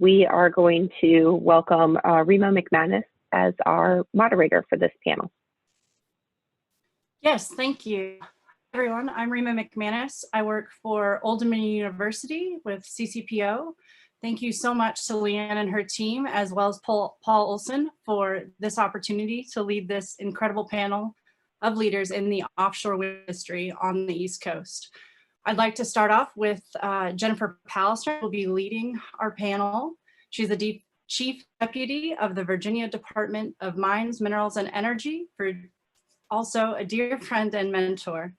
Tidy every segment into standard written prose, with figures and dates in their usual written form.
we are going to welcome Rima McManus as our moderator for this panel. Yes, thank you. Everyone, I'm Rima McManus. I work for Old Dominion University with CCPO. Thank you so much to Leanne and her team, as well as Paul Olson, for this opportunity to lead this incredible panel of leaders in the offshore wind industry on the East Coast. I'd like to start off with Jennifer Palestrant, who will be leading our panel. She's the Chief Deputy of the Virginia Department of Mines, Minerals, and Energy, also a dear friend and mentor.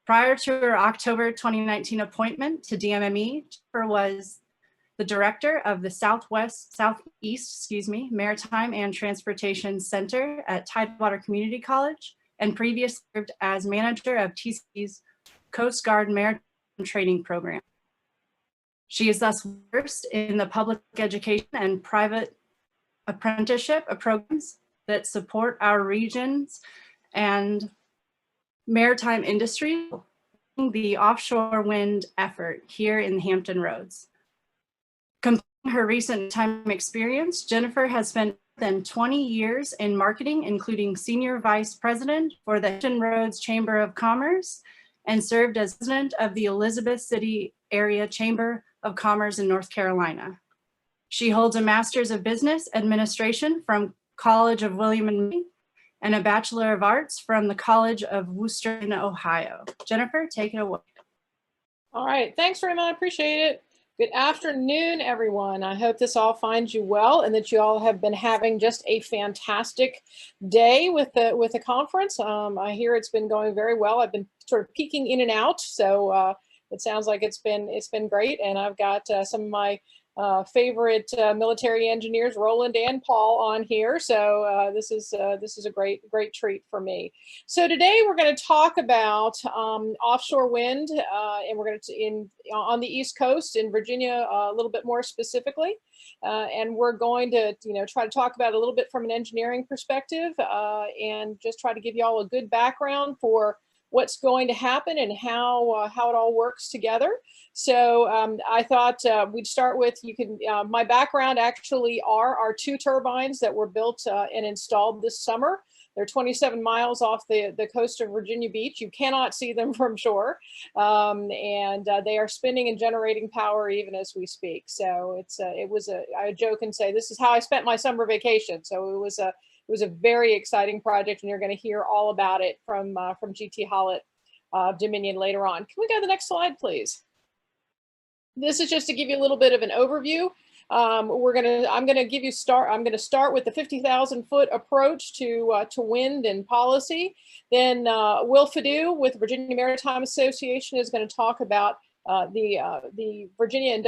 Prior to her October 2019 appointment to DMME, Jennifer was the director of the Southeast, Maritime and Transportation Center at Tidewater Community College, and previously served as manager of TC's Coast Guard Maritime Training Program. She is thus versed in the public education and private apprenticeship programs that support our regions and maritime industry, the offshore wind effort here in Hampton Roads. Comparing her recent time experience, Jennifer has spent more than 20 years in marketing, including Senior Vice President for the Hampton Roads Chamber of Commerce, and served as President of the Elizabeth City Area Chamber of Commerce in North Carolina. She holds a Master's of Business Administration from College of William and Mary and a Bachelor of Arts from the College of Worcester in Ohio. Jennifer, take it away. All right, thanks very much, I appreciate it. Good afternoon, everyone. I hope this all finds you well and that you all have been having just a fantastic day with the conference. I hear it's been going very well. I've been sort of peeking in and out, so it sounds like it's been great. And I've got some of my favorite military engineers, Roland and Paul, on here. So this is a great treat for me. So today we're going to talk about offshore wind, and we're going to on the East Coast in Virginia a little bit more specifically. And we're going to try to talk about it a little bit from an engineering perspective, and just try to give you all a good background for what's going to happen and how it all works together. So I thought we'd start with, my background actually are our 2 turbines that were built and installed this summer. They're 27 miles off the coast of Virginia Beach. You cannot see them from shore. And they are spinning and generating power even as we speak. So I joke and say, this is how I spent my summer vacation. So it was a very exciting project, and you're going to hear all about it from GT Hollett Dominion later on. Can we go to the next slide, please? This is just to give you a little bit of an overview. I'm going to start with the 50,000 foot approach to wind and policy. Then Will Fediw with Virginia Maritime Association is going to talk about the Virginia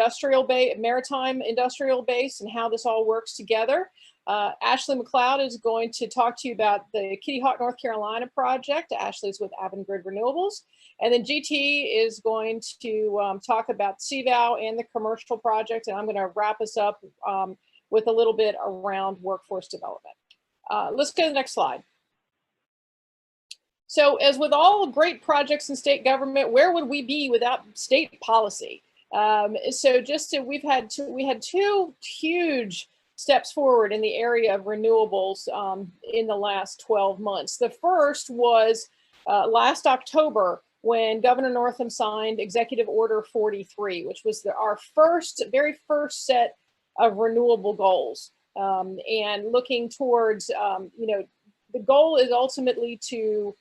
Maritime Industrial Base and how this all works together. Ashley McLeod is going to talk to you about the Kitty Hawk, North Carolina project. Ashley's with Avangrid Renewables. And then GT is going to talk about CVOW and the commercial project. And I'm going to wrap us up with a little bit around workforce development. Let's go to the next slide. So as with all great projects in state government, where would we be without state policy? We had 2 huge steps forward in the area of renewables in the last 12 months. The first was last October when Governor Northam signed Executive Order 43, which was our very first set of renewable goals. And looking towards, the goal is ultimately to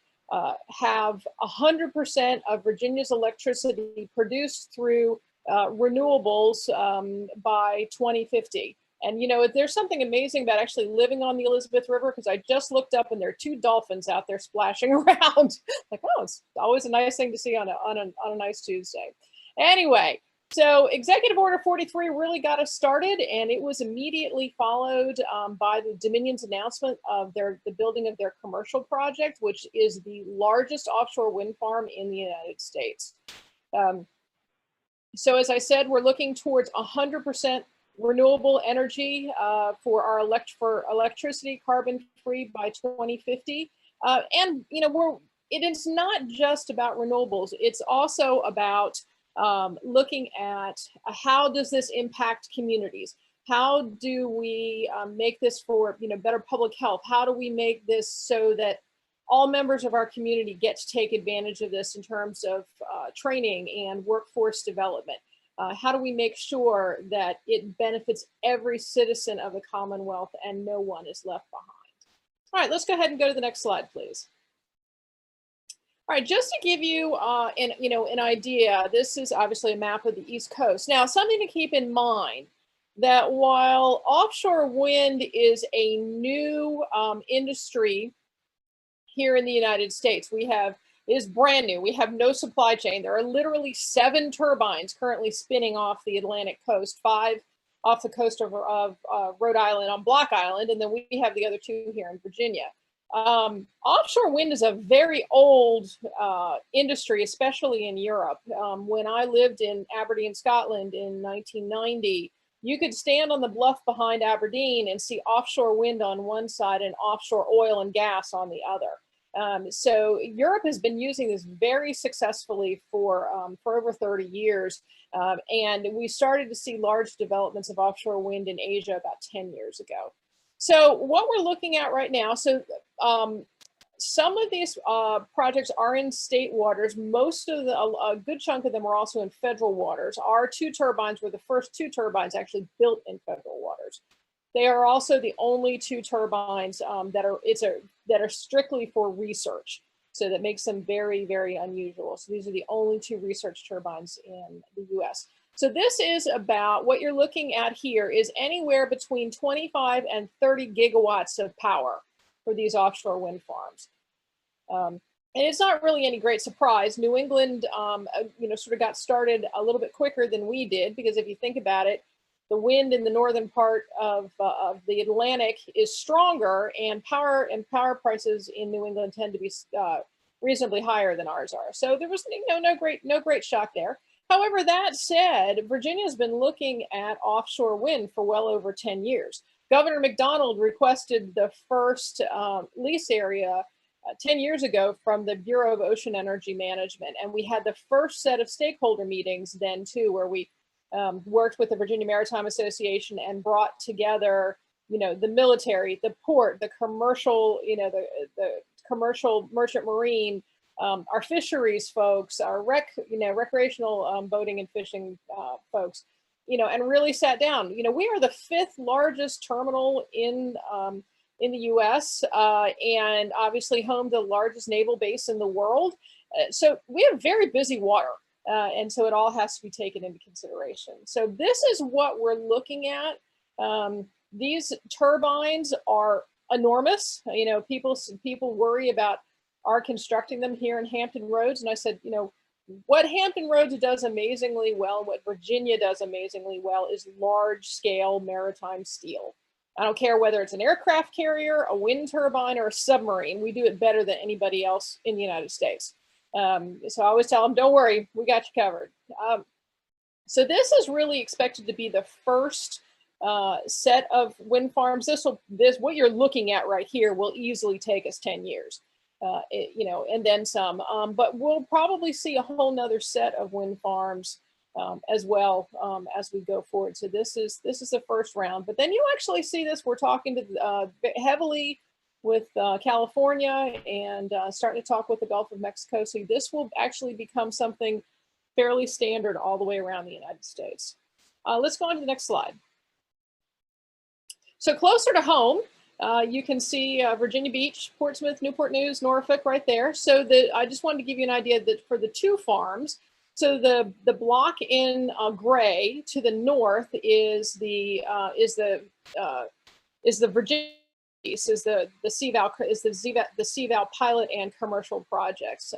have 100% of Virginia's electricity produced through renewables by 2050. And there's something amazing about actually living on the Elizabeth River, because I just looked up and there are 2 dolphins out there splashing around. Like, oh, it's always a nice thing to see on a nice Tuesday. Anyway, so Executive Order 43 really got us started, and it was immediately followed by the Dominion's announcement of the building of their commercial project, which is the largest offshore wind farm in the United States. So as I said, we're looking towards 100% renewable energy for our electricity carbon-free by 2050. And it is not just about renewables. It's also about looking at how does this impact communities. How do we make this for, better public health? How do we make this so that all members of our community get to take advantage of this in terms of training and workforce development? How do we make sure that it benefits every citizen of the Commonwealth and no one is left behind? All right, let's go ahead and go to the next slide, please. All right, just to give you an idea, this is obviously a map of the East Coast. Now, something to keep in mind, that while offshore wind is a new industry here in the United States, it is brand new. We have no supply chain. There are literally 7 turbines currently spinning off the Atlantic coast, 5 off the coast of Rhode Island on Block Island, and then we have the other 2 here in Virginia. Offshore wind is a very old industry, especially in Europe. When I lived in Aberdeen, Scotland in 1990, you could stand on the bluff behind Aberdeen and see offshore wind on one side and offshore oil and gas on the other. So Europe has been using this very successfully for over 30 years. And we started to see large developments of offshore wind in Asia about 10 years ago. So what we're looking at right now, some of these projects are in state waters. Most of a good chunk of them are also in federal waters. Our 2 turbines were the first 2 turbines actually built in federal waters. They are also the only 2 turbines that are strictly for research. So that makes them very, very unusual. So these are the only 2 research turbines in the US. So this is about, what you're looking at here is anywhere between 25 and 30 gigawatts of power for these offshore wind farms. And it's not really any great surprise. New England, sort of got started a little bit quicker than we did, because if you think about it, the wind in the northern part of the Atlantic is stronger, and power prices in New England tend to be reasonably higher than ours are. So there was no great shock there. However, that said, Virginia has been looking at offshore wind for well over 10 years. Governor McDonald requested the first lease area 10 years ago from the Bureau of Ocean Energy Management. And we had the first set of stakeholder meetings then too, where we worked with the Virginia Maritime Association and brought together, the military, the port, the commercial, the commercial merchant marine, our fisheries folks, our recreational boating and fishing folks, and really sat down. We are the 5th largest terminal in the US, and obviously home to the largest naval base in the world. So we have very busy water, and so it all has to be taken into consideration. So this is what we're looking at. These turbines are enormous. People worry about are constructing them here in Hampton Roads. And I said, what Hampton Roads does amazingly well, what Virginia does amazingly well, is large scale maritime steel. I don't care whether it's an aircraft carrier, a wind turbine, or a submarine. We do it better than anybody else in the United States. So I always tell them, don't worry, we got you covered. So this is really expected to be the first set of wind farms. What you're looking at right here will easily take us 10 years. And then some, but we'll probably see a whole nother set of wind farms as well as we go forward. So this is the first round, but then you actually see this. We're talking to heavily with California and starting to talk with the Gulf of Mexico. So this will actually become something fairly standard all the way around the United States. Let's go on to the next slide. So closer to home, you can see Virginia Beach, Portsmouth, Newport News, Norfolk right there. So I just wanted to give you an idea that for the 2 farms, so the block in gray to the north is the Virginia piece, is the CVAL pilot and commercial projects.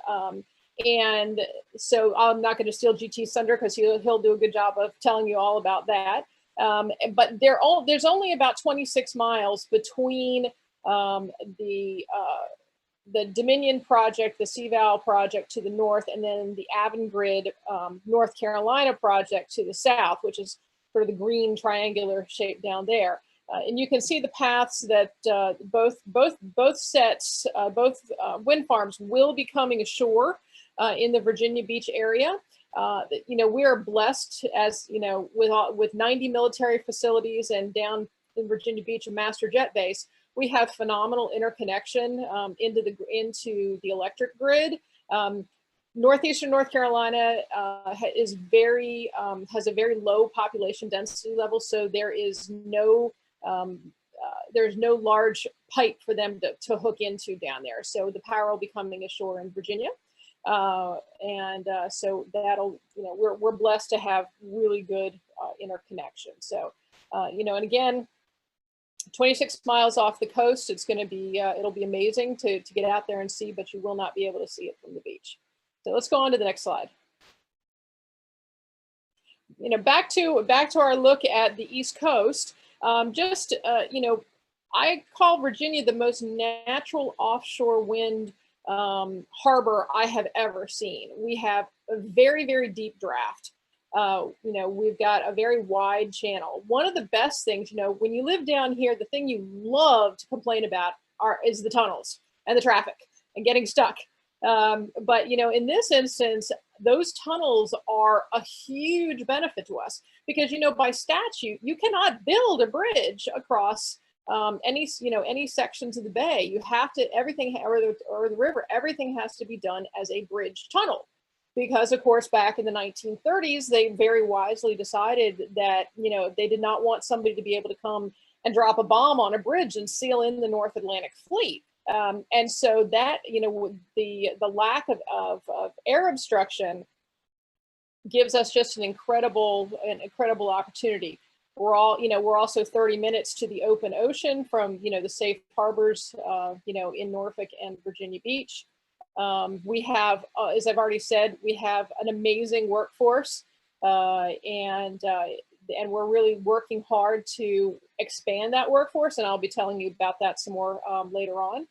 And so I'm not going to steal GT's thunder because he'll do a good job of telling you all about that. But there's only about 26 miles between the Dominion project, the CVAL project to the north, and then the Avangrid North Carolina project to the south, which is sort of the green triangular shape down there. And you can see the paths that both wind farms will be coming ashore in the Virginia Beach area. you know, we are blessed, as you know, with 90 military facilities and down in Virginia Beach, a master jet base. We have phenomenal interconnection into the electric grid. Northeastern North Carolina has a very low population density level, so there's no large pipe for them to hook into down there. So the power will be coming ashore in Virginia. So that'll, you know, we're blessed to have really good interconnection. So, you know, and again, 26 miles off the coast, it's going to be, it'll be amazing to get out there and see, but you will not be able to see it from the beach. So let's go on to the next slide. You know, back to our look at the East Coast. You know, I call Virginia the most natural offshore wind harbor I have ever seen. We have a very, very deep draft. You know, we've got a very wide channel. One of the best things, you know, when you live down here, the thing you love to complain about is the tunnels and the traffic and getting stuck. But, you know, in this instance, those tunnels are a huge benefit to us because, you know, by statute, you cannot build a bridge across any sections of the bay. You have to, everything, or the river, everything has to be done as a bridge tunnel. Because of course, back in the 1930s, they very wisely decided that, you know, they did not want somebody to be able to come and drop a bomb on a bridge and seal in the North Atlantic Fleet. And so that, you know, the lack of air obstruction gives us just an incredible opportunity. We're also 30 minutes to the open ocean from, you know, the safe harbors, you know, in Norfolk and Virginia Beach. We have, as I've already said, we have an amazing workforce, and we're really working hard to expand that workforce, and I'll be telling you about that some more later on.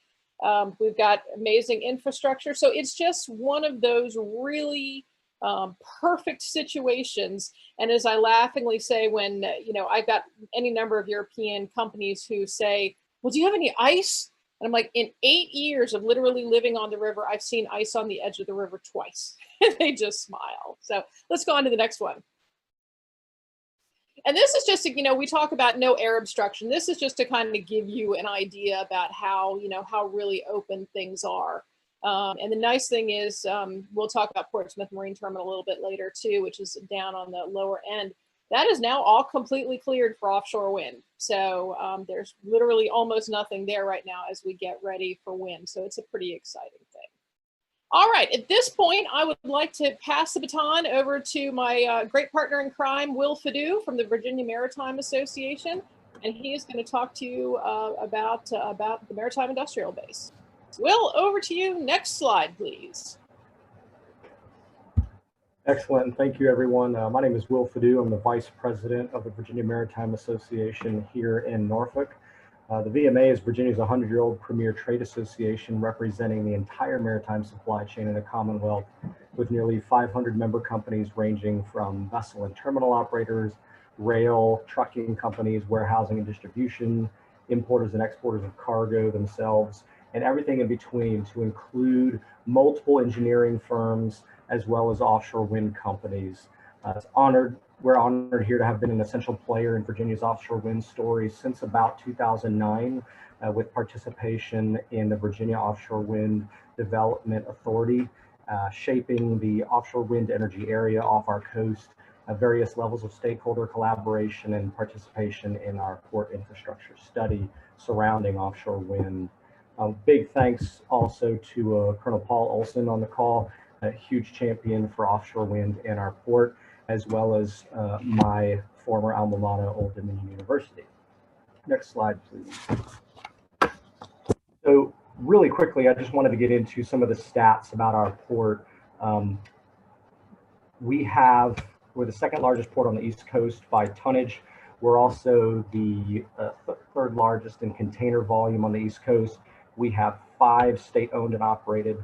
We've got amazing infrastructure, so it's just one of those really perfect situations. And as I laughingly say, when you know, I've got any number of European companies who say, "Well, do you have any ice?" And I'm like, in 8 years of literally living on the river, I've seen ice on the edge of the river twice. They just smile. So let's go on to the next one. And this is just, you know, we talk about no air obstruction. This is just to kind of give you an idea about how, you know, how really open things are. And the nice thing is, we'll talk about Portsmouth Marine Terminal a little bit later too, which is down on the lower end. That is now all completely cleared for offshore wind. So there's literally almost nothing there right now as we get ready for wind. So it's a pretty exciting thing. All right, at this point, I would like to pass the baton over to my great partner in crime, Will Fediw from the Virginia Maritime Association. And he is going to talk to you about the Maritime Industrial Base. Will, over to you. Next slide, please. Excellent. Thank you, everyone. My name is Will Fediw. I'm the Vice President of the Virginia Maritime Association here in Norfolk. The VMA is Virginia's 100-year-old premier trade association representing the entire maritime supply chain in the Commonwealth, with nearly 500 member companies ranging from vessel and terminal operators, rail, trucking companies, warehousing and distribution, importers and exporters of cargo themselves, and everything in between, to include multiple engineering firms, as well as offshore wind companies. We're honored here to have been an essential player in Virginia's offshore wind story since about 2009, with participation in the Virginia Offshore Wind Development Authority, shaping the offshore wind energy area off our coast, various levels of stakeholder collaboration and participation in our port infrastructure study surrounding offshore wind. Big thanks also to Colonel Paul Olson on the call, a huge champion for offshore wind in our port, as well as my former alma mater, Old Dominion University. Next slide, please. So really quickly, I just wanted to get into some of the stats about our port. We're the second largest port on the East Coast by tonnage. We're also the third largest in container volume on the East Coast. We have 5 state-owned and operated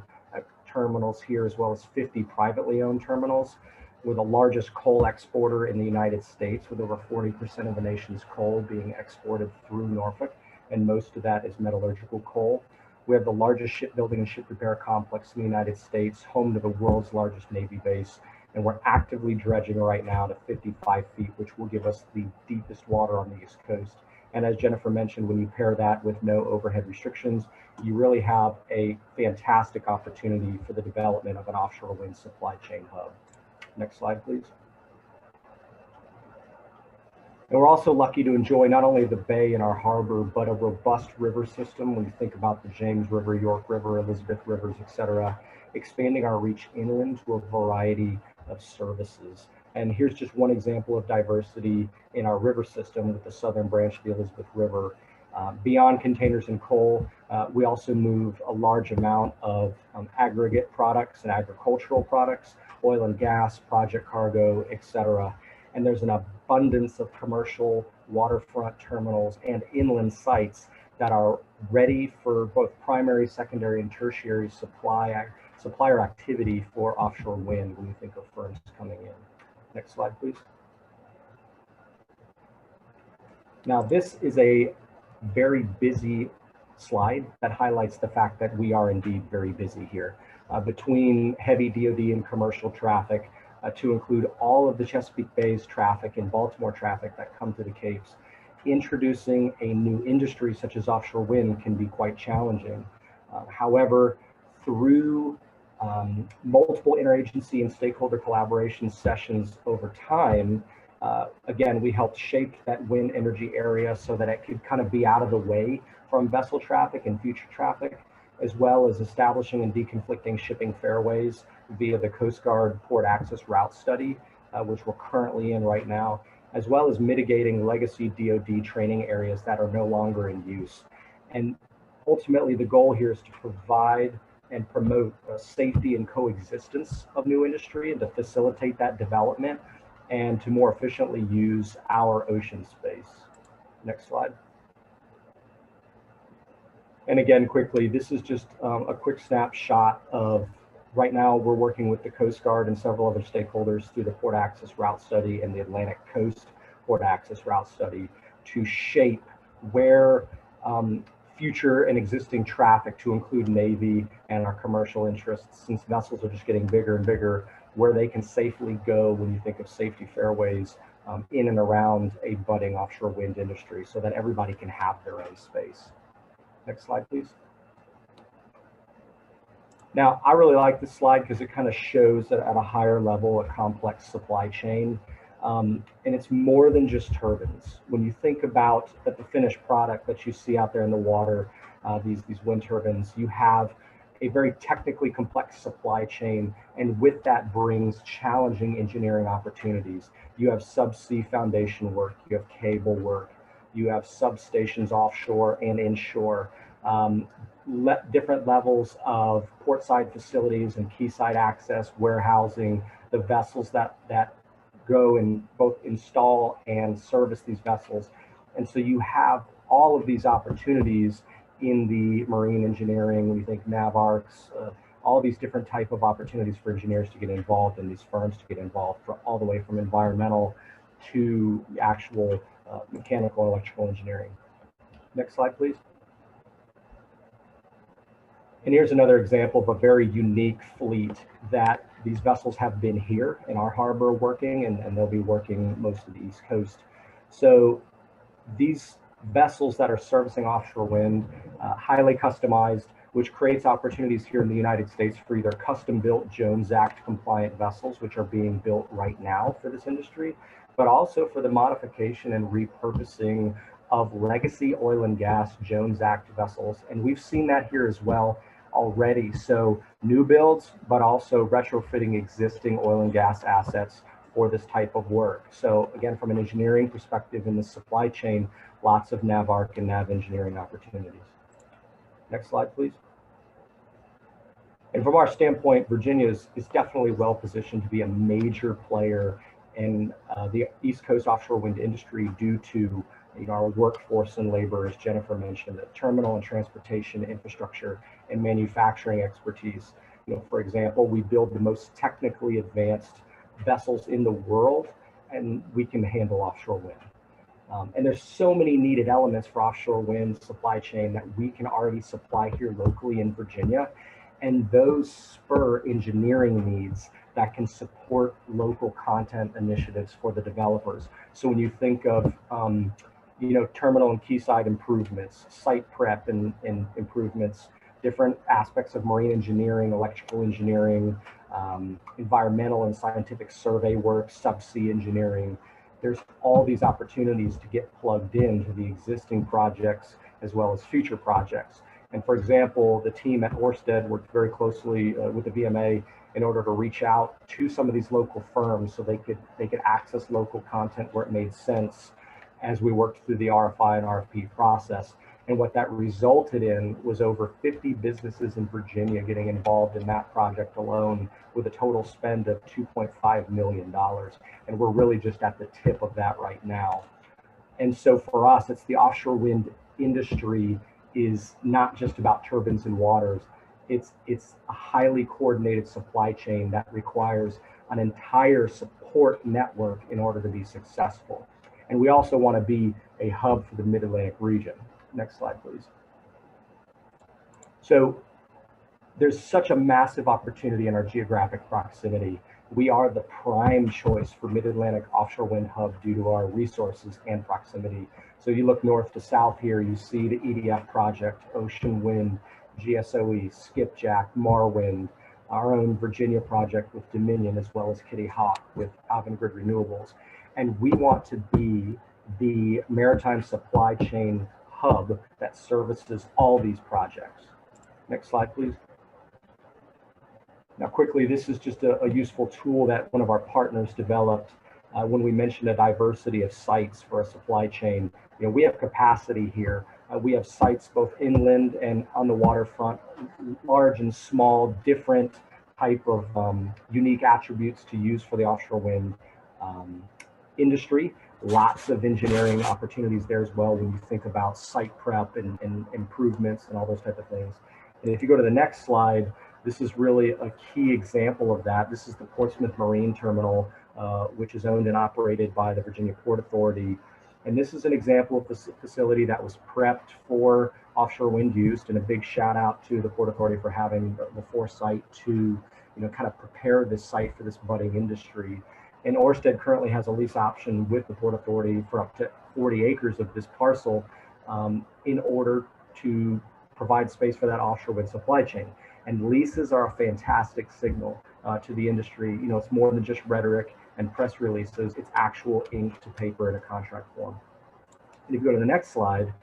terminals here, as well as 50 privately owned terminals. We're the largest coal exporter in the United States, with over 40% of the nation's coal being exported through Norfolk, and most of that is metallurgical coal. We have the largest shipbuilding and ship repair complex in the United States, home to the world's largest Navy base, And we're actively dredging right now to 55 feet, which will give us the deepest water on the East Coast. And as Jennifer mentioned, when you pair that with no overhead restrictions, you really have a fantastic opportunity for the development of an offshore wind supply chain hub. Next slide, please. And we're also lucky to enjoy not only the bay and our harbor, but a robust river system. When you think about the James River, York River, Elizabeth Rivers, et cetera, expanding our reach inland to a variety of services. And here's just one example of diversity in our river system with the southern branch of the Elizabeth River. Beyond containers and coal, we also move a large amount of aggregate products and agricultural products, oil and gas, project cargo, et cetera. And there's an abundance of commercial waterfront terminals and inland sites that are ready for both primary, secondary, and tertiary supplier activity for offshore wind when you think of firms coming in. Next slide, please. Now, this is a very busy slide that highlights the fact that we are indeed very busy here. Between heavy DoD and commercial traffic, to include all of the Chesapeake Bay's traffic and Baltimore traffic that come to the Capes, introducing a new industry such as offshore wind can be quite challenging. However, through multiple interagency and stakeholder collaboration sessions over time, again, we helped shape that wind energy area so that it could kind of be out of the way from vessel traffic and future traffic, as well as establishing and deconflicting shipping fairways via the Coast Guard Port Access Route Study, which we're currently in right now, as well as mitigating legacy DoD training areas that are no longer in use. And ultimately, the goal here is to provide and promote safety and coexistence of new industry and to facilitate that development and to more efficiently use our ocean space. Next slide. And again, quickly, this is just a quick snapshot of right now we're working with the Coast Guard and several other stakeholders through the Port Access Route Study and the Atlantic Coast Port Access Route Study to shape where future and existing traffic, to include Navy and our commercial interests, since vessels are just getting bigger and bigger, where they can safely go when you think of safety fairways in and around a budding offshore wind industry so that everybody can have their own space. Next slide, please. Now, I really like this slide because it kind of shows that at a higher level, a complex supply chain. And it's more than just turbines. When you think about the finished product that you see out there in the water, these wind turbines, you have a very technically complex supply chain, and with that brings challenging engineering opportunities. You have subsea foundation work, you have cable work, you have substations offshore and inshore, different levels of portside facilities and quayside access, warehousing, the vessels that go and both install and service these vessels. And so you have all of these opportunities in the marine engineering, when you think NavArcs, all these different type of opportunities for engineers to get involved and these firms to get involved, all the way from environmental to actual mechanical and electrical engineering. Next slide, please. And here's another example of a very unique fleet that these vessels have been here in our harbor working, and they'll be working most of the East Coast. So these vessels that are servicing offshore wind, highly customized, which creates opportunities here in the United States for either custom-built Jones Act compliant vessels, which are being built right now for this industry, but also for the modification and repurposing of legacy oil and gas Jones Act vessels. And we've seen that here as well already. So new builds, but also retrofitting existing oil and gas assets for this type of work. So again, from an engineering perspective in the supply chain, lots of NavArc and Nav engineering opportunities. Next slide, please. And from our standpoint, Virginia is definitely well positioned to be a major player in the East Coast offshore wind industry due to our workforce and labor, as Jennifer mentioned, the terminal and transportation infrastructure and manufacturing expertise. For example, we build the most technically advanced vessels in the world, and we can handle offshore wind. And there's so many needed elements for offshore wind supply chain that we can already supply here locally in Virginia. and those spur engineering needs that can support local content initiatives for the developers. So when you think of terminal and quayside improvements, site prep and improvements, different aspects of marine engineering, electrical engineering, environmental and scientific survey work, subsea engineering, there's all these opportunities to get plugged into the existing projects as well as future projects. And for example, the team at Ørsted worked very closely with the VMA in order to reach out to some of these local firms so they could access local content where it made sense as we worked through the RFI and RFP process. And what that resulted in was over 50 businesses in Virginia getting involved in that project alone with a total spend of $2.5 million. And we're really just at the tip of that right now. And so for us, it's the offshore wind industry is not just about turbines and waters. It's a highly coordinated supply chain that requires an entire support network in order to be successful. And we also want to be a hub for the Mid-Atlantic region. Next slide, please. So there's such a massive opportunity in our geographic proximity. We are the prime choice for Mid-Atlantic offshore wind hub due to our resources and proximity. So you look north to south here, you see the EDF project, Ocean Wind, GSOE, Skipjack, Marwind, our own Virginia project with Dominion, as well as Kitty Hawk with Avangrid Renewables. And we want to be the maritime supply chain hub that services all these projects. Next slide, please. Now, quickly, this is just a useful tool that one of our partners developed when we mentioned a diversity of sites for a supply chain. You know, we have capacity here. We have sites both inland and on the waterfront, large and small, different type of unique attributes to use for the offshore wind industry. Lots of engineering opportunities there as well when you think about site prep and improvements and all those type of things. And if you go to the next slide, this is really a key example of that. This is the Portsmouth Marine Terminal, which is owned and operated by the Virginia Port Authority. And this is an example of the facility that was prepped for offshore wind use, and a big shout out to the Port Authority for having the foresight to, kind of prepare this site for this budding industry. And Ørsted currently has a lease option with the Port Authority for up to 40 acres of this parcel in order to provide space for that offshore wind supply chain. And leases are a fantastic signal to the industry. It's more than just rhetoric and press releases. It's actual ink to paper in a contract form. And if you go to the next slide,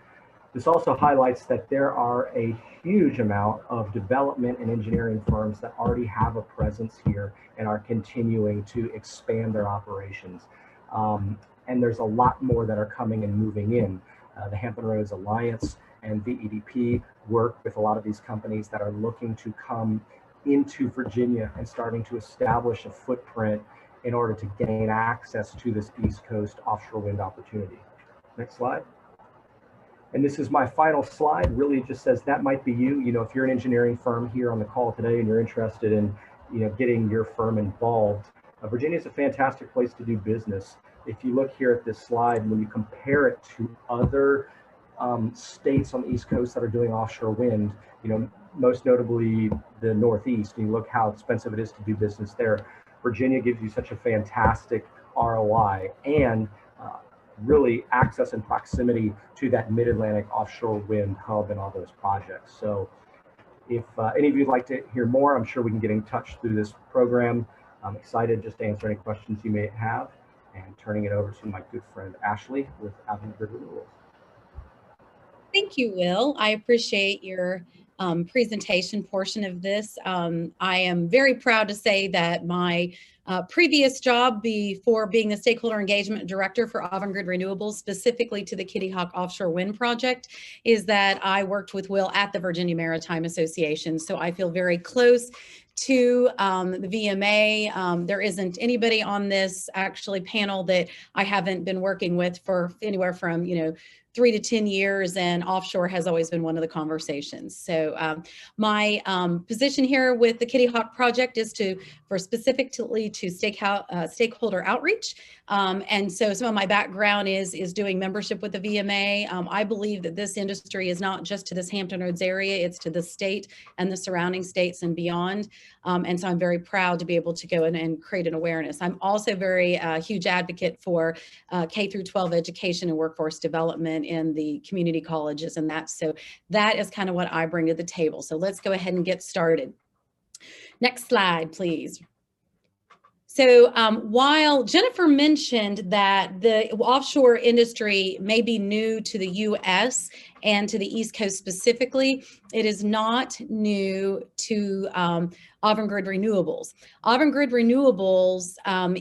this also highlights that there are a huge amount of development and engineering firms that already have a presence here and are continuing to expand their operations. And there's a lot more that are coming and moving in. The Hampton Roads Alliance and VEDP work with a lot of these companies that are looking to come into Virginia and starting to establish a footprint in order to gain access to this East Coast offshore wind opportunity. Next slide. And this is my final slide. Really just says that might be you. If you're an engineering firm here on the call today and you're interested in getting your firm involved, Virginia is a fantastic place to do business. If you look here at this slide, when you compare it to other states on the East Coast that are doing offshore wind, most notably the Northeast, and you look how expensive it is to do business there, Virginia gives you such a fantastic ROI and really access and proximity to that Mid-Atlantic offshore wind hub and all those projects. So if any of you would like to hear more, I'm sure we can get in touch through this program. I'm excited just to answer any questions you may have, and turning it over to my good friend Ashley with Avangrid Renewable. Thank you, Will. I appreciate your presentation portion of this. I am very proud to say that my previous job before being the Stakeholder Engagement Director for Avangrid Renewables, specifically to the Kitty Hawk Offshore Wind Project, is that I worked with Will at the Virginia Maritime Association. So I feel very close to the VMA. There isn't anybody on this actually panel that I haven't been working with for anywhere from, 3 to 10 years, and offshore has always been one of the conversations. So my position here with the Kitty Hawk project is specifically to stakeholder outreach. And so some of my background is doing membership with the VMA. I believe that this industry is not just to this Hampton Roads area, it's to the state and the surrounding states and beyond. And so I'm very proud to be able to go in and create an awareness. I'm also very huge advocate for K through 12 education and workforce development in the community colleges and that. So that is kind of what I bring to the table. So let's go ahead and get started. Next slide, please. So while Jennifer mentioned that the offshore industry may be new to the US and to the East Coast specifically, it is not new to Avangrid Renewables. Avangrid Renewables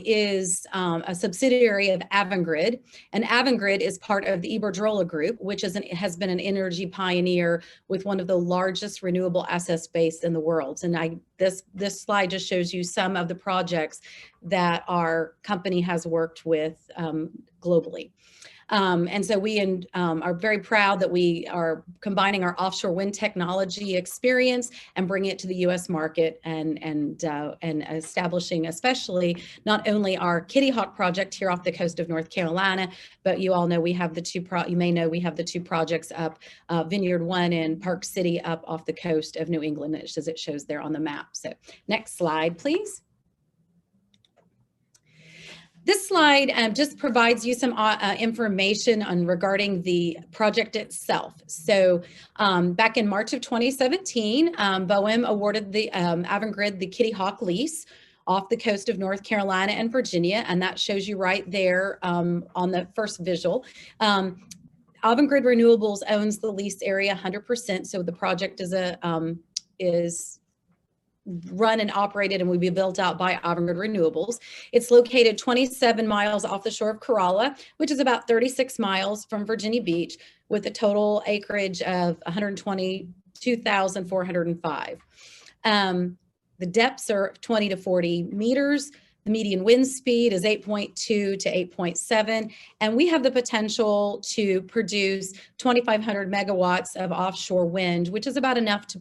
is a subsidiary of Avangrid, and Avangrid is part of the Iberdrola Group, which has been an energy pioneer with one of the largest renewable asset base in the world. And this slide just shows you some of the projects that our company has worked with globally. And so we are very proud that we are combining our offshore wind technology experience and bringing it to the U.S. market and establishing, especially not only our Kitty Hawk project here off the coast of North Carolina, but you all know we have the two projects up, Vineyard One and Park City up off the coast of New England, as it shows there on the map. So next slide, please. This slide just provides you some information regarding the project itself. So back in March of 2017, BOEM awarded the Avangrid the Kitty Hawk lease off the coast of North Carolina and Virginia, and that shows you right there on the first visual. Avangrid Renewables owns the lease area 100%, so the project is run and operated and will be built out by Avangrid Renewables. It's located 27 miles off the shore of Corolla, which is about 36 miles from Virginia Beach, with a total acreage of 122,405. The depths are 20 to 40 meters. The median wind speed is 8.2 to 8.7, and we have the potential to produce 2,500 megawatts of offshore wind, which is about enough to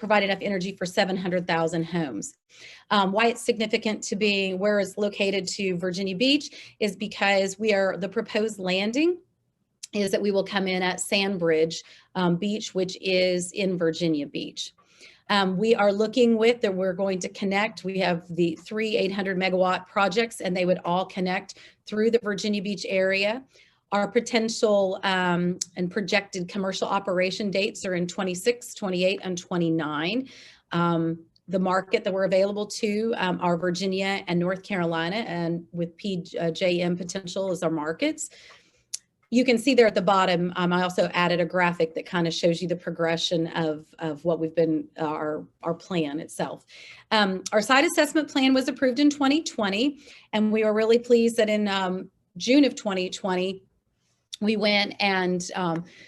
provide enough energy for 700,000 homes. Why it's significant to being where it's located to Virginia Beach is because the proposed landing is that we will come in at Sandbridge Beach, which is in Virginia Beach. We are looking that we're going to connect. We have the 3 800 megawatt projects, and they would all connect through the Virginia Beach area. Our potential and projected commercial operation dates are in 26, 28, and 29. The market that we're available to are Virginia and North Carolina, and with PJM potential as our markets. You can see there at the bottom, I also added a graphic that kind of shows you the progression of what we've been, our plan itself. Our site assessment plan was approved in 2020, and we were really pleased that in June of 2020, we went and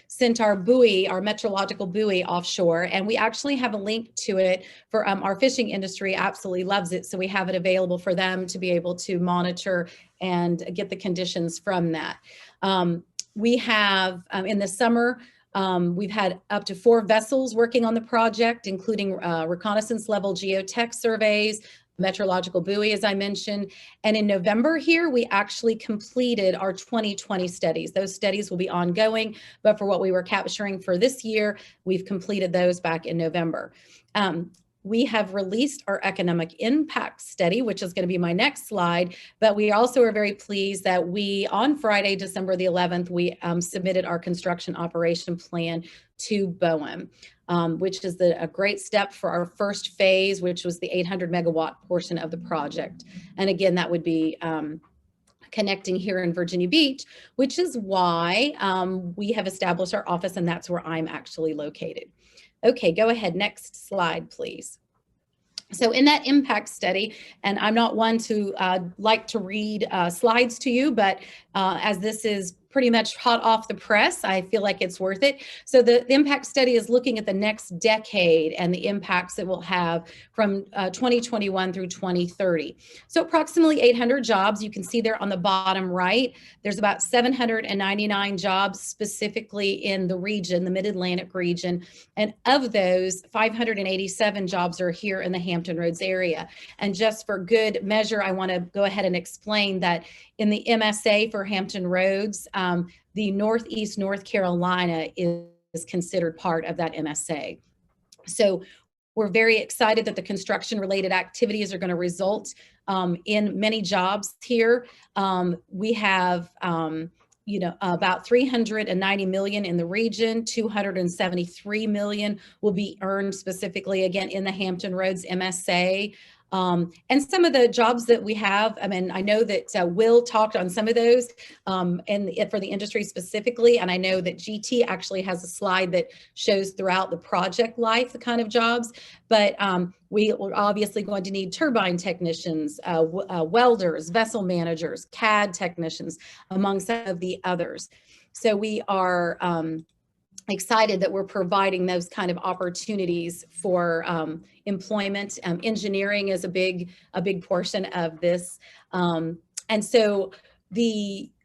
sent our buoy, our meteorological buoy offshore, and we actually have a link to it for our fishing industry absolutely loves it. So we have it available for them to be able to monitor and get the conditions from that. We have in the summer, we've had up to 4 vessels working on the project, including reconnaissance level geotech surveys, meteorological buoy, as I mentioned. And in November here, we actually completed our 2020 studies. Those studies will be ongoing, but for what we were capturing for this year, we've completed those back in November. We have released our economic impact study, which is going to be my next slide, but we also are very pleased that on Friday, December the 11th, we submitted our construction operation plan to BOEM, which is a great step for our first phase, which was the 800 megawatt portion of the project. And again, that would be connecting here in Virginia Beach, which is why we have established our office, and that's where I'm actually located. Okay, go ahead, next slide, please. So in that impact study, and I'm not one to like to read slides to you, but as this is pretty much hot off the press. I feel like it's worth it. So the impact study is looking at the next decade and the impacts it will have from 2021 through 2030. So approximately 800 jobs. You can see there on the bottom right, there's about 799 jobs specifically in the region, the Mid-Atlantic region. And of those, 587 jobs are here in the Hampton Roads area. And just for good measure, I want to go ahead and explain that in the MSA for Hampton Roads, the Northeast North Carolina is considered part of that MSA. So we're very excited that the construction related activities are going to result in many jobs here. We have about 390 million in the region, 273 million will be earned specifically again in the Hampton Roads MSA. And some of the jobs that we have, I mean, I know that Will talked on some of those and for the industry specifically, and I know that GT actually has a slide that shows throughout the project life the kind of jobs, but we're obviously going to need turbine technicians, welders, vessel managers, CAD technicians, among some of the others. So we are excited that we're providing those kind of opportunities for employment. Engineering is a big portion of this. And so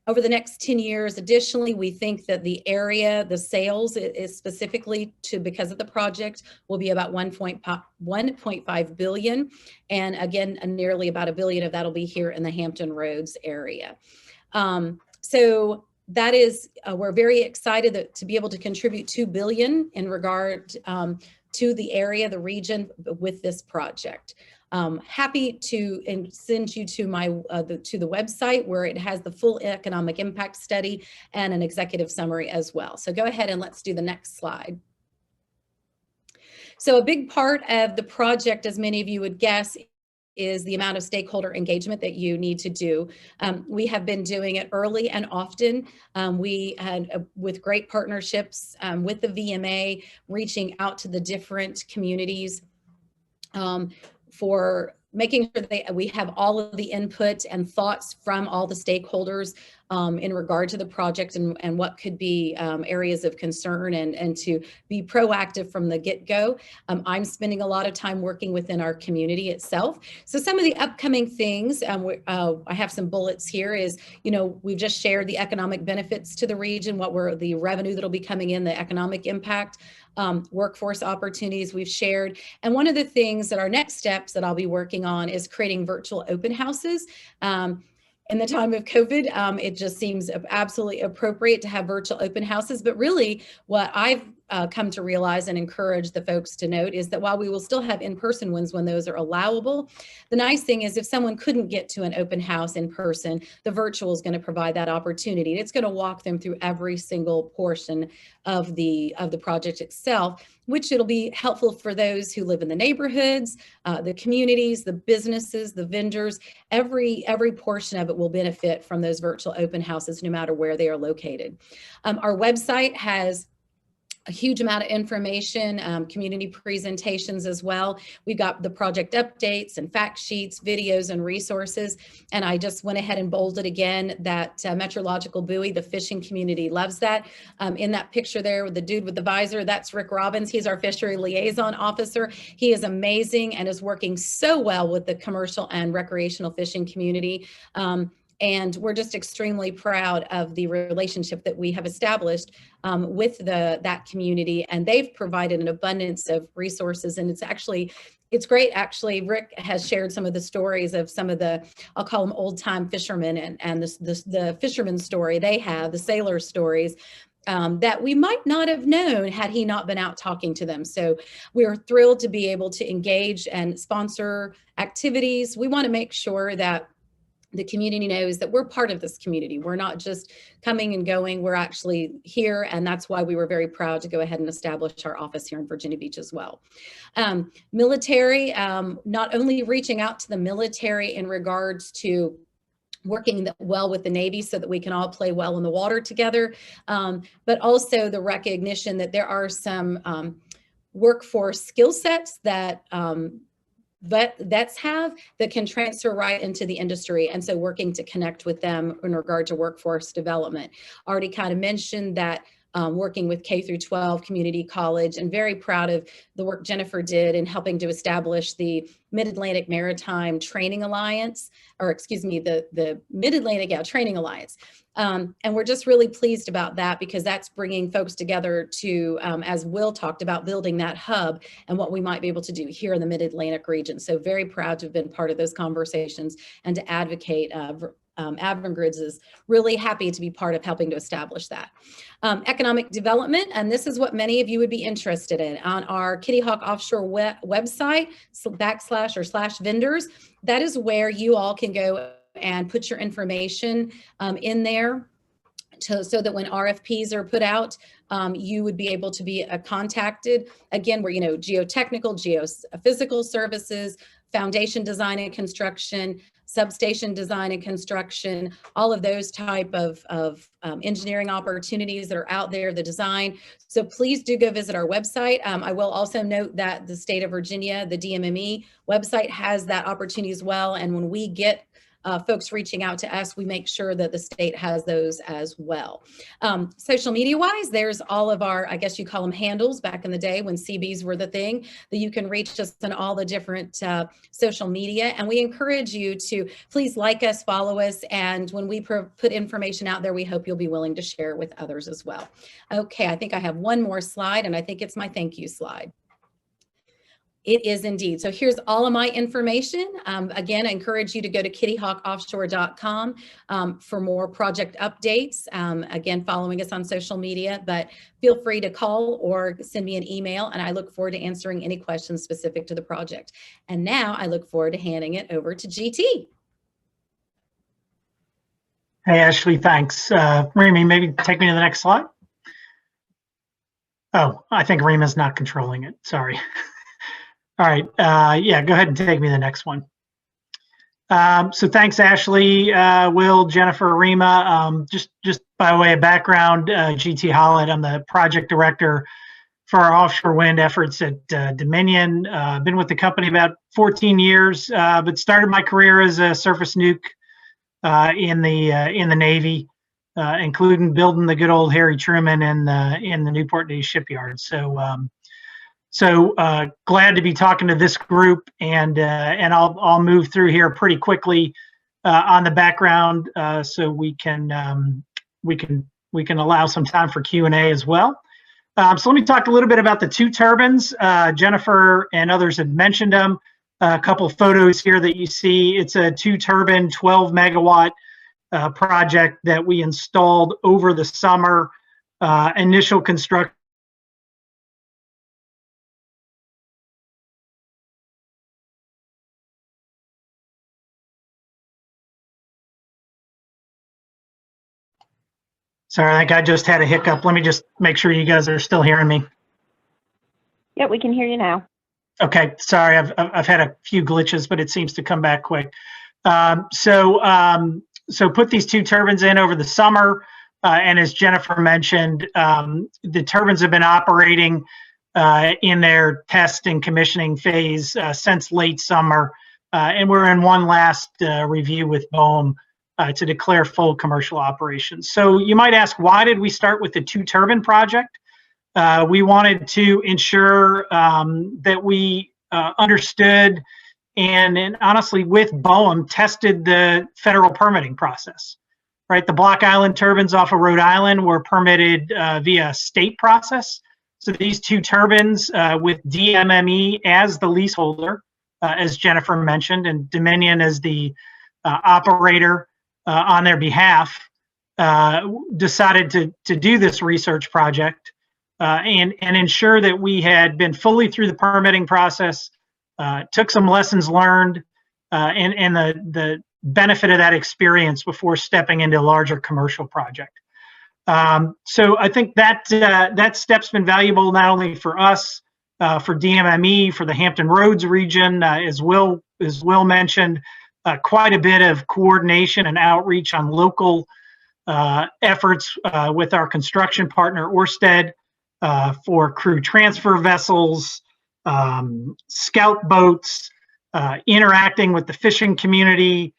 over the next 10 years, additionally, we think that the area, the sales is specifically because of the project will be about 1.5 billion. And again, nearly about $1 billion of that will be here in the Hampton Roads area. So that is, we're very excited to be able to contribute $2 billion in regard to the area, the region with this project. Happy to send you to the website where it has the full economic impact study and an executive summary as well. So go ahead and let's do the next slide. So a big part of the project, as many of you would guess, is the amount of stakeholder engagement that you need to do. We have been doing it early and often. We had, with great partnerships with the VMA, reaching out to the different communities for making sure that we have all of the input and thoughts from all the stakeholders in regard to the project and what could be areas of concern and to be proactive from the get-go. I'm spending a lot of time working within our community itself. So some of the upcoming things, I have some bullets here is, we've just shared the economic benefits to the region, what were the revenue that'll be coming in, the economic impact, workforce opportunities we've shared. And one of the things that our next steps that I'll be working on is creating virtual open houses. In the time of COVID, it just seems absolutely appropriate to have virtual open houses. But really, what I've come to realize and encourage the folks to note is that while we will still have in-person ones when those are allowable, the nice thing is if someone couldn't get to an open house in person, the virtual is going to provide that opportunity. It's going to walk them through every single portion of the project itself, which it'll be helpful for those who live in the neighborhoods, the communities, the businesses, the vendors. Every portion of it will benefit from those virtual open houses, no matter where they are located. Our website has a huge amount of information, community presentations as well. We've got the project updates and fact sheets, videos and resources. And I just went ahead and bolded again that meteorological buoy, the fishing community loves that. In that picture there with the dude with the visor, that's Rick Robbins. He's our fishery liaison officer. He is amazing and is working so well with the commercial and recreational fishing community. And we're just extremely proud of the relationship that we have established with that community. And they've provided an abundance of resources. And it's great, actually. Rick has shared some of the stories of some of the, I'll call them old time fishermen and the fisherman story they have, the sailor stories. That we might not have known had he not been out talking to them. So we're thrilled to be able to engage and sponsor activities. We want to make sure that the community knows that we're part of this community. We're not just coming and going, we're actually here. And that's why we were very proud to go ahead and establish our office here in Virginia Beach as well. Military, not only reaching out to the military in regards to working well with the Navy so that we can all play well in the water together, but also the recognition that there are some workforce skill sets that vets have that can transfer right into the industry. And so working to connect with them in regard to workforce development. Already kind of mentioned that working with K through 12 community college, and very proud of the work Jennifer did in helping to establish the Mid-Atlantic Maritime Training Alliance, or excuse me, the Mid-Atlantic Training Alliance. And we're just really pleased about that, because that's bringing folks together to, as Will talked about, building that hub and what we might be able to do here in the Mid-Atlantic region. So very proud to have been part of those conversations and to advocate. Avangrid is really happy to be part of helping to establish that. Economic development, and this is what many of you would be interested in. On our Kitty Hawk Offshore website, /vendors, that is where you all can go and put your information in there so that when RFPs are put out, you would be able to be contacted. Again, we're, geotechnical, geophysical services, foundation design and construction, substation design and construction, all of those type of engineering opportunities that are out there, the design. So please do go visit our website. I will also note that the state of Virginia, the DMME website has that opportunity as well. And when we get folks reaching out to us, we make sure that the state has those as well. Social media wise, there's all of our, I guess you call them handles back in the day when CBs were the thing, that you can reach us on all the different social media. And we encourage you to please like us, follow us. And when we put information out there, we hope you'll be willing to share with others as well. Okay, I think I have one more slide, and I think it's my thank you slide. It is indeed. So here's all of my information. Again, I encourage you to go to kittyhawkoffshore.com for more project updates. Again, following us on social media, but feel free to call or send me an email, and I look forward to answering any questions specific to the project. And now I look forward to handing it over to GT. Hey, Ashley, thanks. Remy, maybe take me to the next slide. Oh, I think Rima's not controlling it. Sorry. All right, yeah, go ahead and take me to the next one. So thanks, Ashley, Will, Jennifer, Rima. Just by way of background, GT Hollett, I'm the project director for our offshore wind efforts at Dominion. Been with the company about 14 years, but started my career as a surface nuke in the Navy, including building the good old Harry Truman in the Newport News shipyard. So glad to be talking to this group, and I'll move through here pretty quickly on the background, so we can allow some time for Q&A as well. So let me talk a little bit about the two turbines. Jennifer and others have mentioned them. A couple photos here that you see. It's a 2-turbine, 12 megawatt project that we installed over the summer. Initial construction. Sorry, I think I just had a hiccup. Let me just make sure you guys are still hearing me. Yeah, we can hear you now. Okay, sorry, I've had a few glitches, but it seems to come back quick. So put these two turbines in over the summer, and as Jennifer mentioned, the turbines have been operating in their test and commissioning phase since late summer, and we're in one last review with BOEM to declare full commercial operations. So you might ask, why did we start with the 2-turbine project? We wanted to ensure that we understood and honestly with BOEM tested the federal permitting process, right? The Block Island turbines off of Rhode Island were permitted via state process. So these 2 turbines with DMME as the leaseholder, as Jennifer mentioned, and Dominion as the operator on their behalf, decided to do this research project and ensure that we had been fully through the permitting process, took some lessons learned and the benefit of that experience before stepping into a larger commercial project. So I think that step's been valuable not only for us, for DMME, for the Hampton Roads region, as Will mentioned, quite a bit of coordination and outreach on local efforts with our construction partner Ørsted for crew transfer vessels, scout boats, interacting with the fishing community,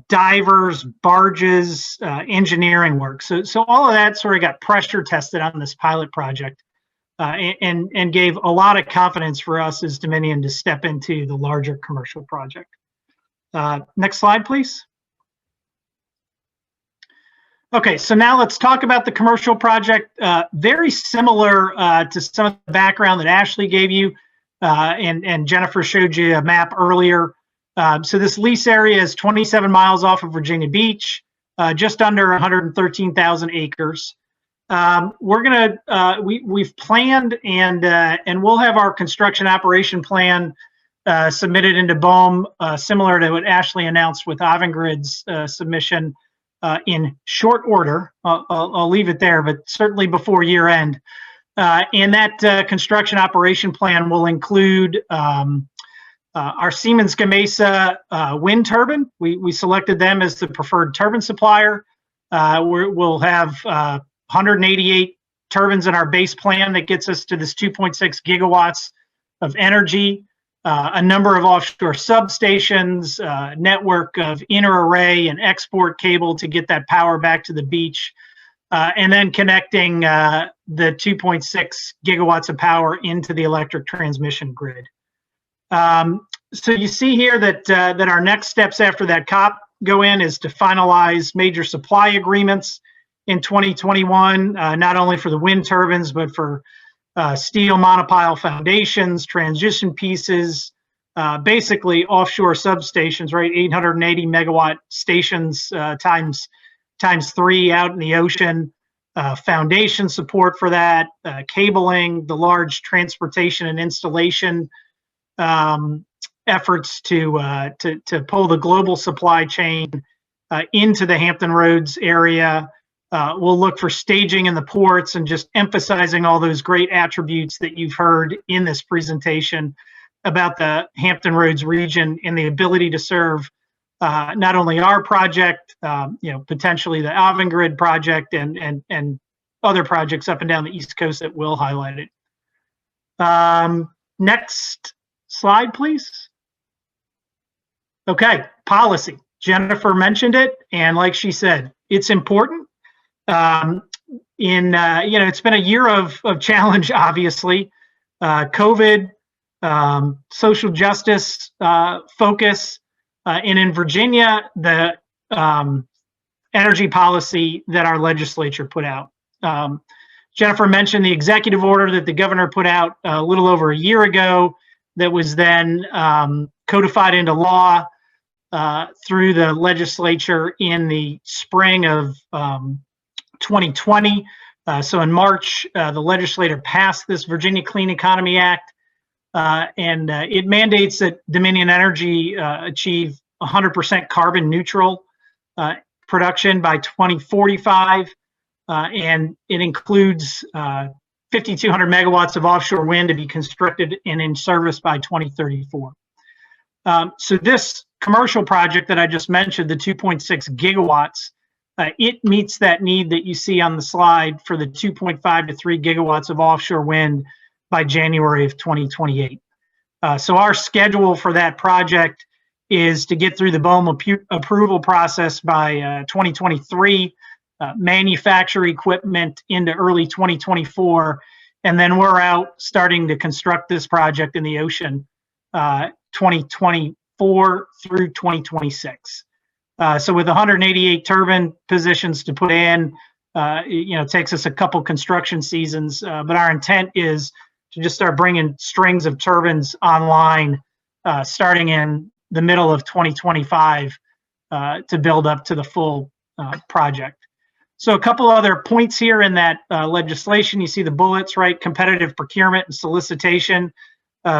divers, barges, engineering work. So all of that sort of got pressure tested on this pilot project, and gave a lot of confidence for us as Dominion to step into the larger commercial project. Next slide, please. Okay, so now let's talk about the commercial project. Very similar to some of the background that Ashley gave you, and Jennifer showed you a map earlier. So this lease area is 27 miles off of Virginia Beach, just under 113,000 acres. We've planned and we'll have our construction operation plan submitted into BOEM, similar to what Ashley announced with Avangrid's submission, in short order. I'll leave it there, but certainly before year end. And that construction operation plan will include our Siemens Gamesa wind turbine. We selected them as the preferred turbine supplier. We'll have 188 turbines in our base plan that gets us to this 2.6 gigawatts of energy. A number of offshore substations, network of inter-array and export cable to get that power back to the beach, and then connecting the 2.6 gigawatts of power into the electric transmission grid. So you see here that our next steps after that COP go in is to finalize major supply agreements in 2021, not only for the wind turbines, but for steel monopile foundations, transition pieces, basically offshore substations, right? 880 megawatt stations times 3 out in the ocean, foundation support for that, cabling, the large transportation and installation efforts to pull the global supply chain into the Hampton Roads area. We'll look for staging in the ports and just emphasizing all those great attributes that you've heard in this presentation about the Hampton Roads region and the ability to serve not only our project, potentially the Avangrid project and other projects up and down the East Coast that Will highlighted. Next slide, please. Okay, policy. Jennifer mentioned it, and like she said, it's important. It's been a year of challenge, obviously. COVID, social justice focus, and in Virginia, the energy policy that our legislature put out. Jennifer mentioned the executive order that the governor put out a little over a year ago that was then codified into law through the legislature in the spring of 2020. So in March, the legislature passed this Virginia Clean Economy Act, and it mandates that Dominion Energy achieve 100% carbon neutral production by 2045, and it includes 5,200 megawatts of offshore wind to be constructed and in service by 2034. So this commercial project that I just mentioned, the 2.6 gigawatts, it meets that need that you see on the slide for the 2.5 to 3 gigawatts of offshore wind by January of 2028. So our schedule for that project is to get through the BOEM approval process by 2023, manufacture equipment into early 2024, and then we're out starting to construct this project in the ocean 2024 through 2026. So with 188 turbine positions to put in, it takes us a couple construction seasons, but our intent is to just start bringing strings of turbines online starting in the middle of 2025 to build up to the full project. So a couple other points here in that legislation. You see the bullets, right? Competitive procurement and solicitation.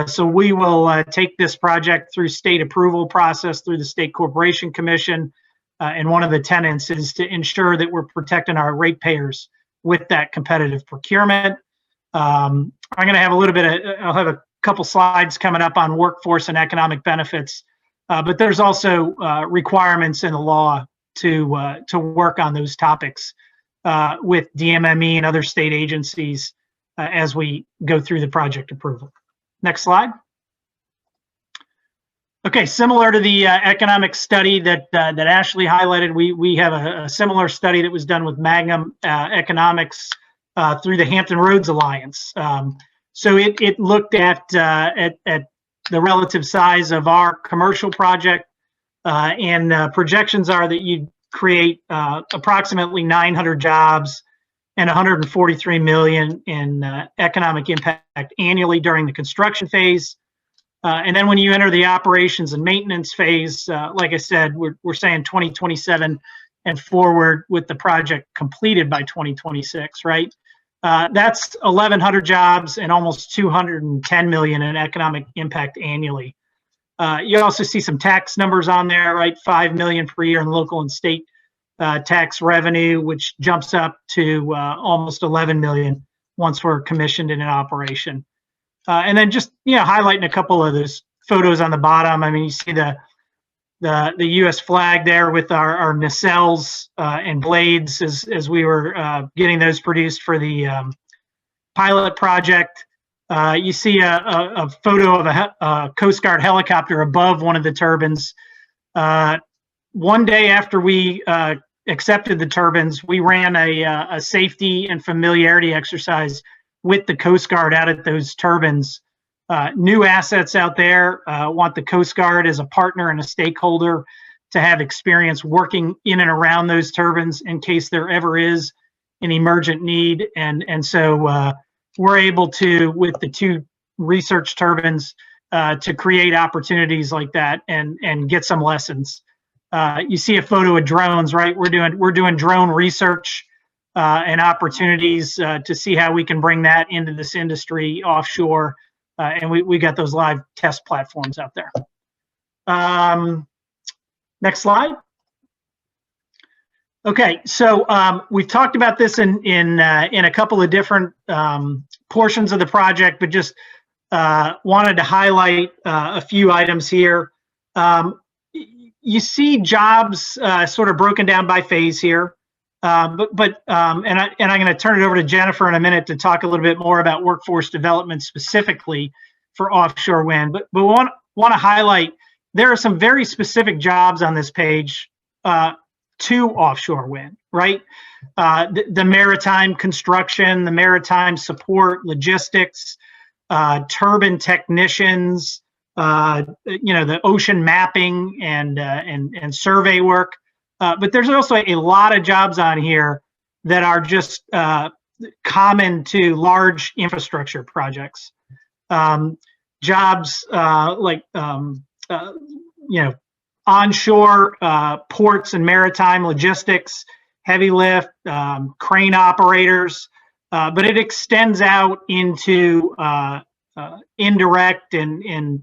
So we will take this project through state approval process through the State Corporation Commission. And one of the tenets is to ensure that we're protecting our ratepayers with that competitive procurement. I'm going to have I'll have a couple slides coming up on workforce and economic benefits, but there's also requirements in the law to work on those topics with DMME and other state agencies as we go through the project approval. Next slide. Okay, similar to the economic study that Ashley highlighted, we have a similar study that was done with Magnum Economics through the Hampton Roads Alliance. So it looked at the relative size of our commercial project, and projections are that you'd create approximately 900 jobs and 143 million in economic impact annually during the construction phase. And then when you enter the operations and maintenance phase, like I said, we're saying 2027 and forward with the project completed by 2026, right? That's 1,100 jobs and almost 210 million in economic impact annually. You also see some tax numbers on there, right? 5 million per year in local and state tax revenue, which jumps up to almost 11 million once we're commissioned and in operation. And then just, highlighting a couple of those photos on the bottom. I mean, you see the U.S. flag there with our nacelles and blades as we were getting those produced for the pilot project. You see a photo of a Coast Guard helicopter above one of the turbines. One day after we accepted the turbines, we ran a safety and familiarity exercise with the Coast Guard out at those turbines. New assets out there want the Coast Guard as a partner and a stakeholder to have experience working in and around those turbines in case there ever is an emergent need. And so we're able to, with the 2 research turbines, to create opportunities like that and get some lessons. You see a photo of drones, right? We're doing drone research and opportunities to see how we can bring that into this industry offshore. And we got those live test platforms out there. Next slide. Okay, so we've talked about this in a couple of different portions of the project, but just wanted to highlight a few items here. You see jobs sort of broken down by phase here. And I'm going to turn it over to Jennifer in a minute to talk a little bit more about workforce development specifically for offshore wind. But we want to highlight there are some very specific jobs on this page to offshore wind, right? The maritime construction, the maritime support, logistics, turbine technicians, the ocean mapping and survey work. But there's also a lot of jobs on here that are just common to large infrastructure projects. Jobs like onshore ports and maritime logistics, heavy lift, crane operators, but it extends out into indirect and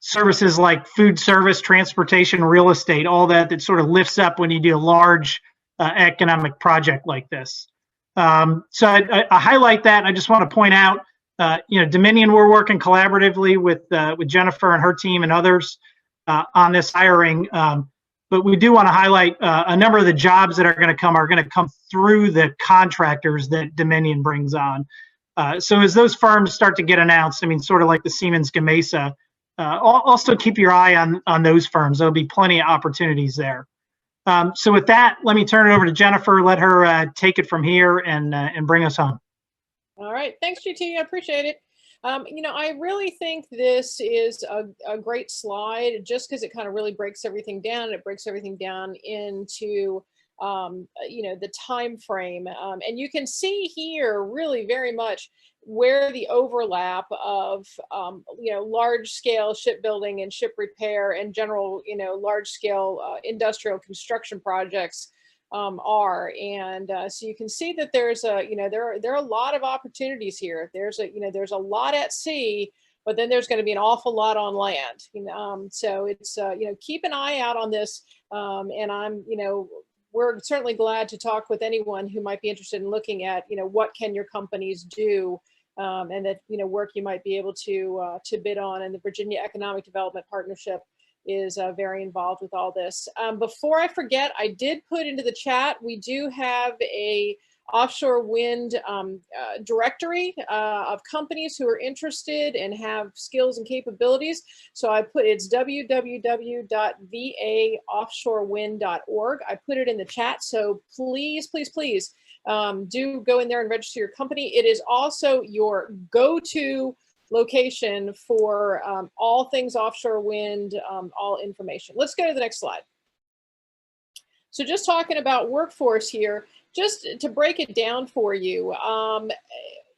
services like food service, transportation, real estate, all that sort of lifts up when you do a large economic project like this. So I highlight that, and I just want to point out, Dominion, we're working collaboratively with Jennifer and her team and others on this hiring. But we do want to highlight a number of the jobs that are going to come through the contractors that Dominion brings on. So as those firms start to get announced, I mean, sort of like the Siemens Gamesa, also keep your eye on those firms. There'll be plenty of opportunities there. So with that, let me turn it over to Jennifer. Let her take it from here and bring us home. All right, thanks, GT. I appreciate it. I really think this is a great slide just because it kind of really breaks everything down. It breaks everything down into the time frame, and you can see here really very much where the overlap of large scale shipbuilding and ship repair and general large scale industrial construction projects are. And so you can see that there's there are a lot of opportunities here. There's a lot at sea, but then there's going to be an awful lot on land. So it's keep an eye out on this, and we're certainly glad to talk with anyone who might be interested in looking at what can your companies do, and that work you might be able to bid on. And the Virginia Economic Development Partnership is very involved with all this. Before I forget, I did put into the chat, we do have a offshore wind directory of companies who are interested and have skills and capabilities. So I put, it's www.vaoffshorewind.org. I put it in the chat, so please, please, please do go in there and register your company. It is also your go-to location for all things offshore wind, all information. Let's go to the next slide. So just talking about workforce here, just to break it down for you,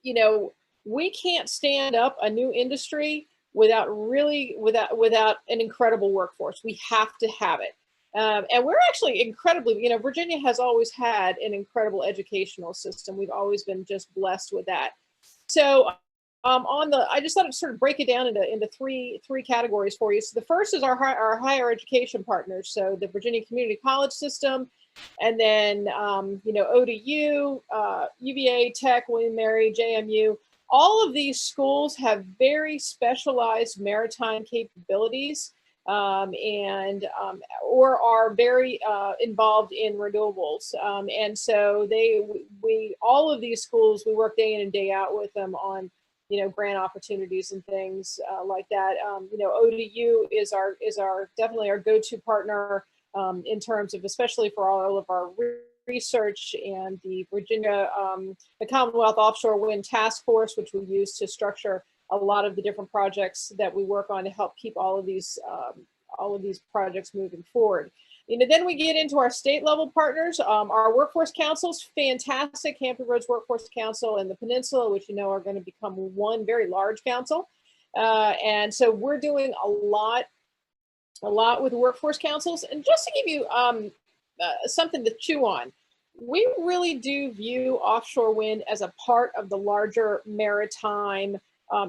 you know, we can't stand up a new industry without an incredible workforce. We have to have it. And we're actually incredibly, you know, Virginia has always had an incredible educational system. We've always been just blessed with that. So I just thought I'd sort of break it down into three categories for you. So the first is our higher education partners. So the Virginia Community College System, and then, you know, ODU, UVA, Tech, William & Mary, JMU. All of these schools have very specialized maritime capabilities or are very involved in renewables. And so all of these schools, we work day in and day out with them on, you know, grant opportunities and things like that. You know, ODU is definitely our go-to partner in terms of, especially for all of our research, and the Virginia, the Commonwealth Offshore Wind Task Force, which we use to structure a lot of the different projects that we work on to help keep all of these projects moving forward. You know, then we get into our state level partners. Our workforce councils, fantastic. Hampton Roads Workforce Council and the Peninsula, which you know are going to become one very large council. And so we're doing a lot with workforce councils. And just to give you something to chew on, we really do view offshore wind as a part of the larger maritime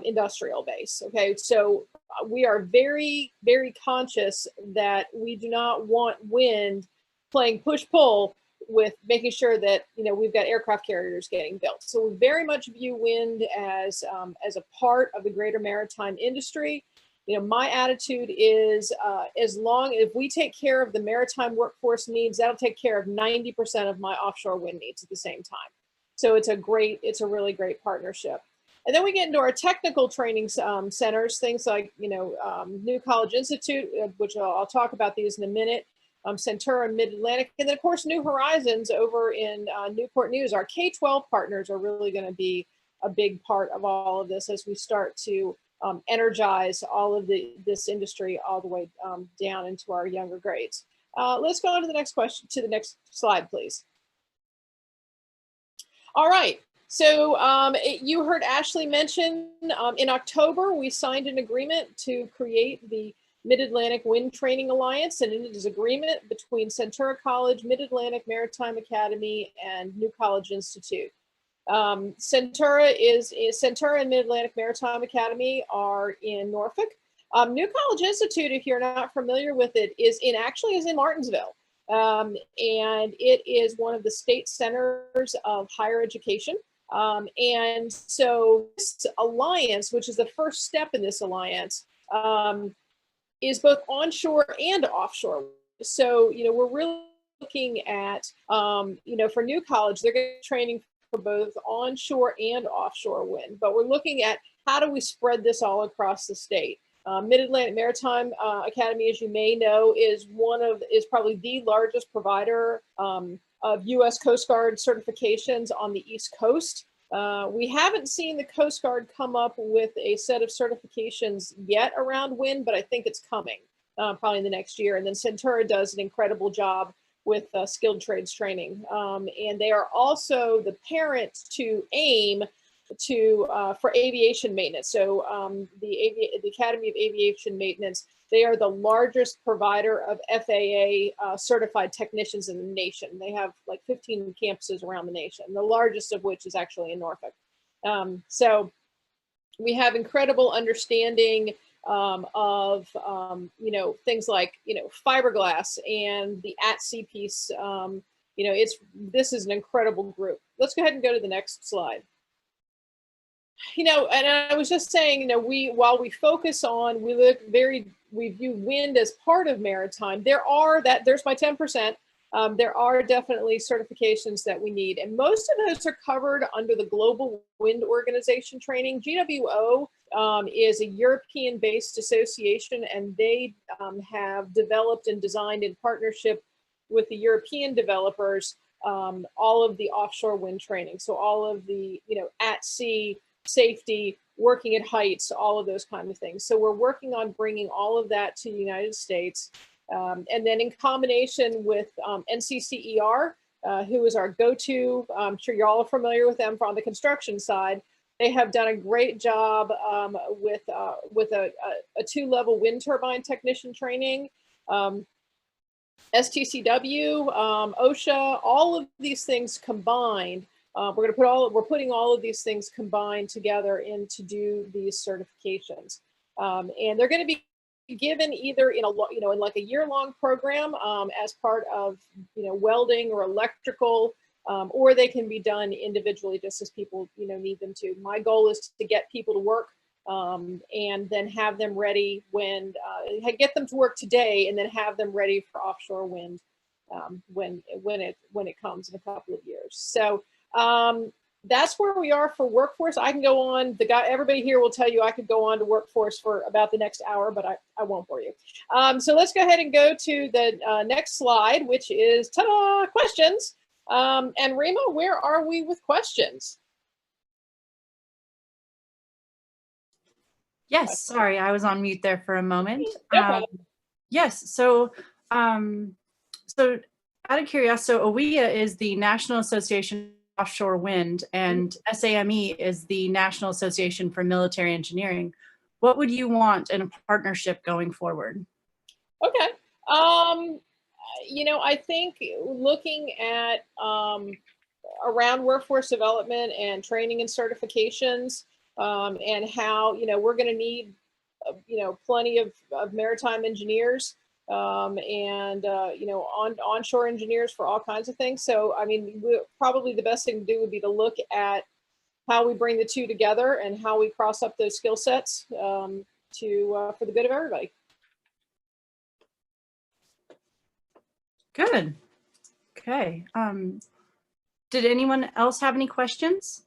industrial base. Okay, so we are very, very conscious that we do not want wind playing push-pull with making sure that, you know, we've got aircraft carriers getting built. So we very much view wind as a part of the greater maritime industry. You know, my attitude is if we take care of the maritime workforce needs, that'll take care of 90% of my offshore wind needs at the same time. So it's a really great partnership. And then we get into our technical training centers, things like, you know, New College Institute, which I'll talk about these in a minute, Centura and Mid-Atlantic, and then of course New Horizons over in Newport News. Our K-12 partners are really going to be a big part of all of this as we start to energize all of this industry all the way down into our younger grades. Let's go on to the next question, to the next slide, please. All right. So you heard Ashley mention in October, we signed an agreement to create the Mid-Atlantic Wind Training Alliance, and it is an agreement between Centura College, Mid-Atlantic Maritime Academy, and New College Institute. Centura and Mid-Atlantic Maritime Academy are in Norfolk. New College Institute, if you're not familiar with it, is in Martinsville. And it is one of the state centers of higher education. And so this alliance, which is the first step in this alliance, is both onshore and offshore. So, you know, we're really looking at, you know, for New College, they're getting training for both onshore and offshore wind, but we're looking at how do we spread this all across the state. Mid-Atlantic Maritime Academy, as you may know, is probably the largest provider of U.S. Coast Guard certifications on the East Coast. We haven't seen the Coast Guard come up with a set of certifications yet around wind, but I think it's coming probably in the next year. And then Centura does an incredible job with skilled trades training. And they are also the parent to AIM for aviation maintenance. So the Academy of Aviation Maintenance, they are the largest provider of FAA certified technicians in the nation. They have like 15 campuses around the nation, the largest of which is actually in Norfolk. So we have incredible understanding of you know, things like, you know, fiberglass and the at-sea piece. You know, this is an incredible group. Let's go ahead and go to the next slide. You know, and I was just saying, you know, while we focus on, we view wind as part of maritime. There's my 10%. there are definitely certifications that we need. And most of those are covered under the Global Wind Organization training. GWO is a European-based association, and they have developed and designed in partnership with the European developers all of the offshore wind training. So all of the, at sea safety, working at heights, all of those kind of things. So we're working on bringing all of that to the United States. And then in combination with NCCER, who is our go-to, I'm sure you're all familiar with them on the construction side. They have done a great job with a 2-level wind turbine technician training. STCW, OSHA, all of these things combined. We're putting all of these things combined together to do these certifications, and they're going to be given either in in like a year-long program as part of welding or electrical, or they can be done individually just as people need them to. My goal is to get people to work and then have them ready when get them to work today, and then have them ready for offshore wind when it comes in a couple of years. So that's where we are for workforce. I can go on. Everybody here will tell you I could go on to workforce for about the next hour, but I won't bore you. So let's go ahead and go to the next slide, which is ta-da, questions. And Rima, where are we with questions? Yes, sorry, I was on mute there for a moment. No problem. Yes, so so out of curiosity, so AWEA is the National Association of Offshore Wind, and SAME is the National Association for Military Engineering. What would you want in a partnership going forward? Okay. I think looking at around workforce development and training and certifications, and how we're going to need plenty of maritime engineers and onshore engineers for all kinds of things. So I mean, probably the best thing to do would be to look at how we bring the two together and how we cross up those skill sets for the good of everybody. Good. Okay. Did anyone else have any questions?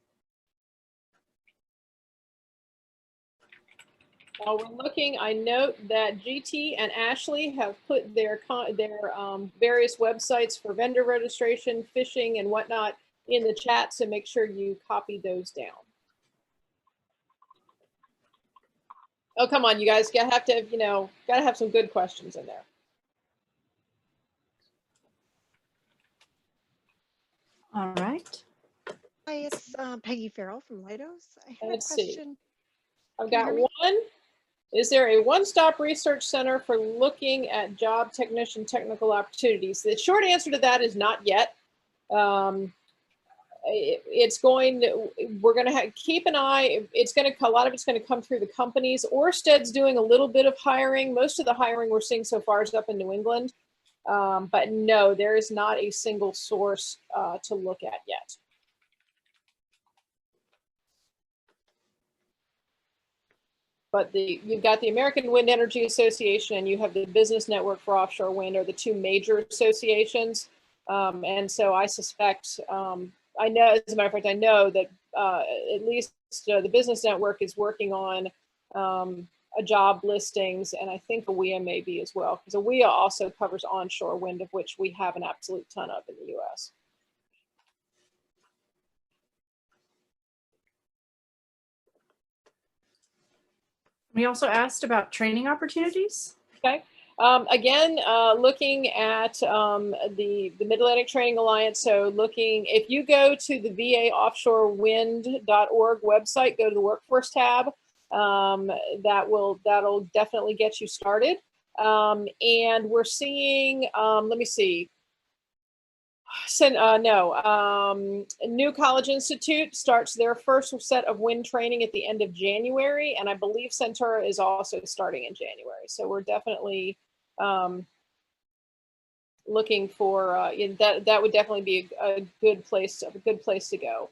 While we're looking, I note that GT and Ashley have put their various websites for vendor registration, fishing, and whatnot in the chat, so make sure you copy those down. Oh, come on, you guys, gotta have some good questions in there. All right. Hi, it's Peggy Farrell from Leidos. I have Let's a see. question. I've Can you got hear me? one. Is there a one-stop research center for looking at job technician technical opportunities? The short answer to that is not yet. We're going to keep an eye. A lot of it's going to come through the companies. Orsted's doing a little bit of hiring. Most of the hiring we're seeing so far is up in New England. But no, there is not a single source to look at yet. But you've got the American Wind Energy Association and you have the Business Network for Offshore Wind are the two major associations. And so I suspect, I know, as a matter of fact, I know that at least the Business Network is working on a job listings, and I think AWEA may be as well, because AWEA also covers onshore wind, of which we have an absolute ton of in the US. We also asked about training opportunities. Okay. Again, looking at the Mid-Atlantic Training Alliance, so if you go to the vaoffshorewind.org website, go to the workforce tab, that'll definitely get you started. And we're seeing, let me see, New College Institute starts their first set of wind training at the end of January, and I believe Centura is also starting in January. So we're definitely looking for that would definitely be a good place to go.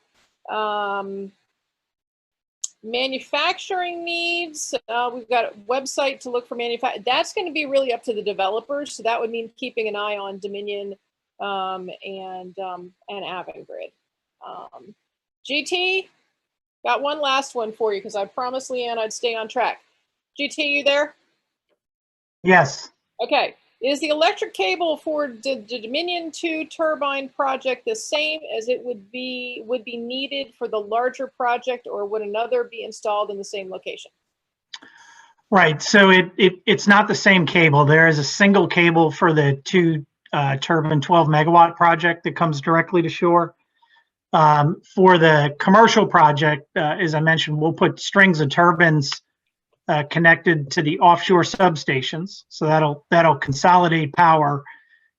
Manufacturing needs, we've got a website to look for manufacturing. That's going to be really up to the developers. So that would mean keeping an eye on Dominion and Avangrid. GT, got one last one for you because I promised Leanne I'd stay on track. GT, you there? Yes. Okay. Is the electric cable for the Dominion 2 turbine project the same as it would be needed for the larger project, or would another be installed in the same location? Right. So it's not the same cable. There is a single cable for the 2 turbine 12 megawatt project that comes directly to shore. For the commercial project, as I mentioned, we'll put strings of turbines connected to the offshore substations. So that'll consolidate power.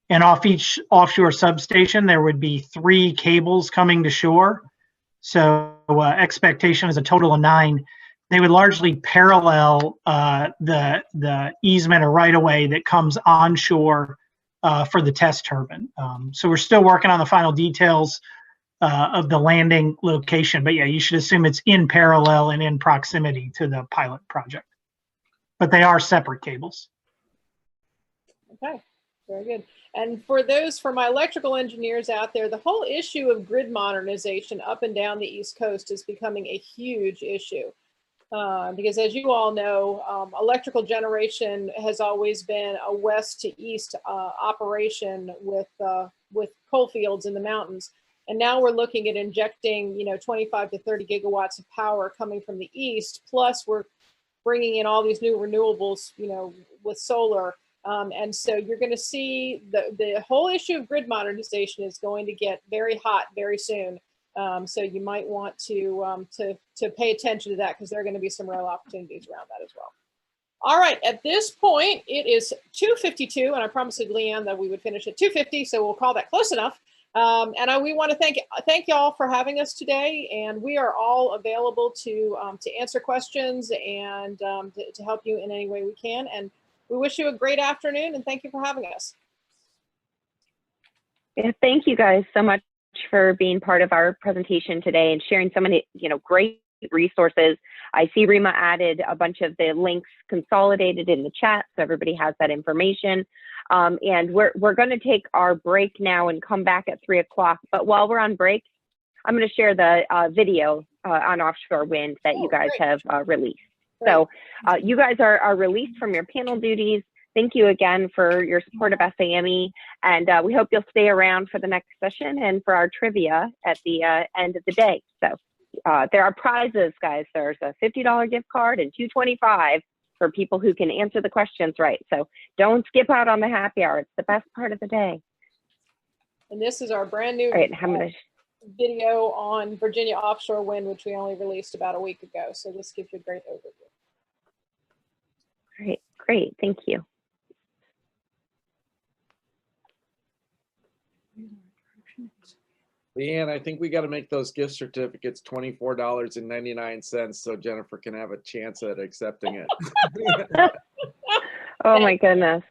And off each offshore substation, there would be 3 cables coming to shore. So expectation is a total of 9. They would largely parallel the easement or right-of-way that comes onshore for the test turbine. So we're still working on the final details of the landing location, but yeah, you should assume it's in parallel and in proximity to the pilot project. But they are separate cables. Okay, very good. And for my electrical engineers out there, the whole issue of grid modernization up and down the East Coast is becoming a huge issue. Because as you all know, electrical generation has always been a west to east operation with coal fields in the mountains. And now we're looking at injecting, 25 to 30 gigawatts of power coming from the east. Plus we're bringing in all these new renewables, with solar. And so you're going to see the whole issue of grid modernization is going to get very hot very soon. So you might want to pay attention to that, because there are going to be some real opportunities around that as well. All right, at this point, it is 2:52, and I promised Leanne that we would finish at 2:50, so we'll call that close enough. We want to thank y'all for having us today, and we are all available to answer questions and to help you in any way we can. And we wish you a great afternoon, and thank you for having us. Yeah, thank you guys so much for being part of our presentation today and sharing so many, great resources. I see Rima added a bunch of the links consolidated in the chat, so everybody has that information. And we're going to take our break now and come back at 3 o'clock. But while we're on break, I'm going to share the video on offshore wind that you guys have released. Great. So you guys are released from your panel duties. Thank you again for your support of SAME, and we hope you'll stay around for the next session and for our trivia at the end of the day. So there are prizes, guys. There's a $50 gift card and $225 for people who can answer the questions right. So don't skip out on the happy hour. It's the best part of the day. And this is our brand new video on Virginia offshore wind, which we only released about a week ago. So this gives you a great overview. Great. Thank you. Leanne, I think we got to make those gift certificates $24.99 so Jennifer can have a chance at accepting it. Oh my goodness.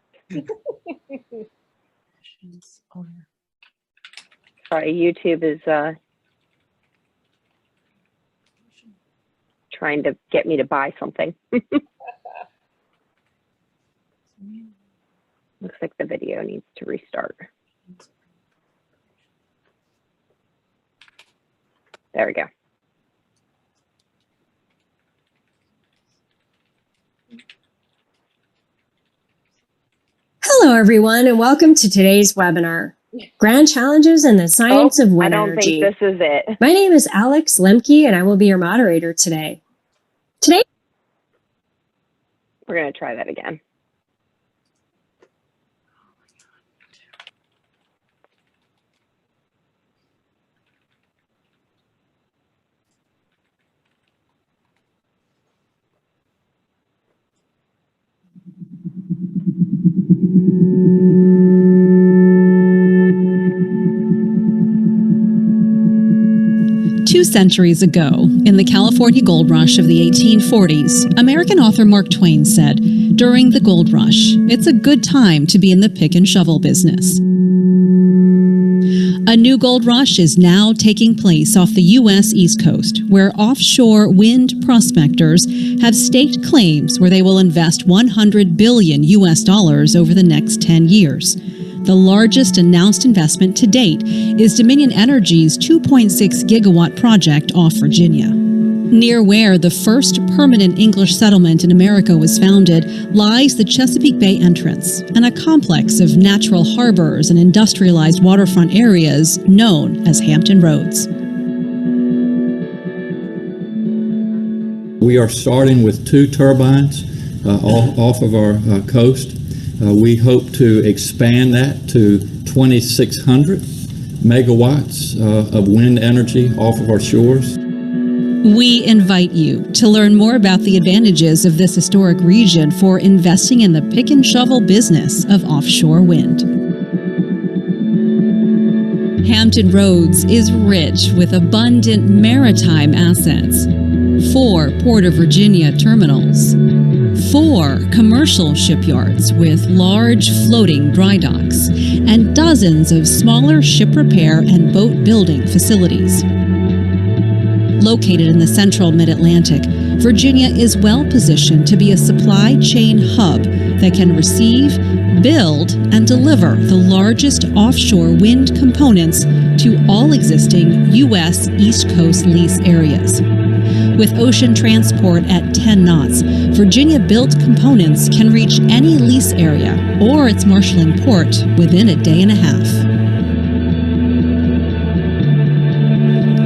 Sorry, YouTube is trying to get me to buy something. Looks like the video needs to restart. There we go. Hello, everyone, and welcome to today's webinar, Grand Challenges in the Science of Wind Energy. I don't think this is it. My name is Alex Lemke, and I will be your moderator today. We're going to try that again. Two centuries ago, in the California gold rush of the 1840s, American author Mark Twain said, "During the gold rush, it's a good time to be in the pick and shovel business." A new gold rush is now taking place off the U.S. East Coast, where offshore wind prospectors have staked claims where they will invest $100 billion over the next 10 years. The largest announced investment to date is Dominion Energy's 2.6 gigawatt project off Virginia. Near where the first permanent English settlement in America was founded lies the Chesapeake Bay entrance and a complex of natural harbors and industrialized waterfront areas known as Hampton Roads. We are starting with 2 turbines off of our coast. We hope to expand that to 2,600 megawatts of wind energy off of our shores. We invite you to learn more about the advantages of this historic region for investing in the pick and shovel business of offshore wind. Hampton Roads is rich with abundant maritime assets. 4 Port of Virginia terminals. 4 commercial shipyards with large floating dry docks, and dozens of smaller ship repair and boat building facilities. Located in the central mid-Atlantic, Virginia is well positioned to be a supply chain hub that can receive, build, and deliver the largest offshore wind components to all existing U.S. East Coast lease areas. With ocean transport at 10 knots, Virginia-built components can reach any lease area or its marshaling port within a day and a half.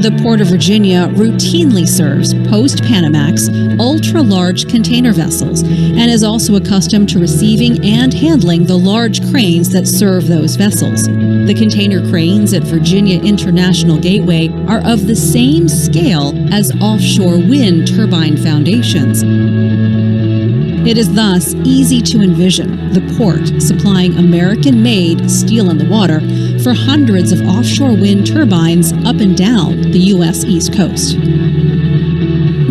The Port of Virginia routinely serves post-Panamax, ultra-large container vessels and is also accustomed to receiving and handling the large cranes that serve those vessels. The container cranes at Virginia International Gateway are of the same scale as offshore wind turbine foundations. It is thus easy to envision the port supplying American-made steel in the water for hundreds of offshore wind turbines up and down the U.S. East Coast.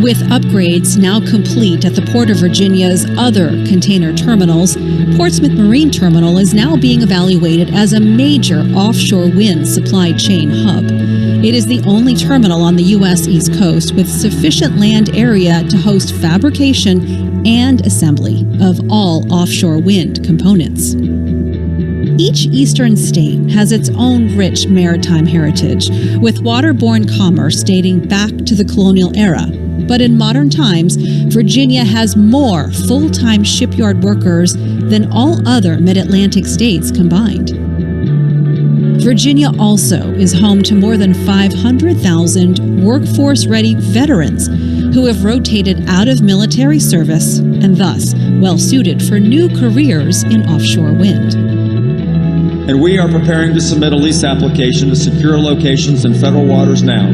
With upgrades now complete at the Port of Virginia's other container terminals, Portsmouth Marine Terminal is now being evaluated as a major offshore wind supply chain hub. It is the only terminal on the U.S. East Coast with sufficient land area to host fabrication and assembly of all offshore wind components. Each eastern state has its own rich maritime heritage, with waterborne commerce dating back to the colonial era. But in modern times, Virginia has more full-time shipyard workers than all other mid-Atlantic states combined. Virginia also is home to more than 500,000 workforce-ready veterans who have rotated out of military service and thus well-suited for new careers in offshore wind. And we are preparing to submit a lease application to secure locations in federal waters now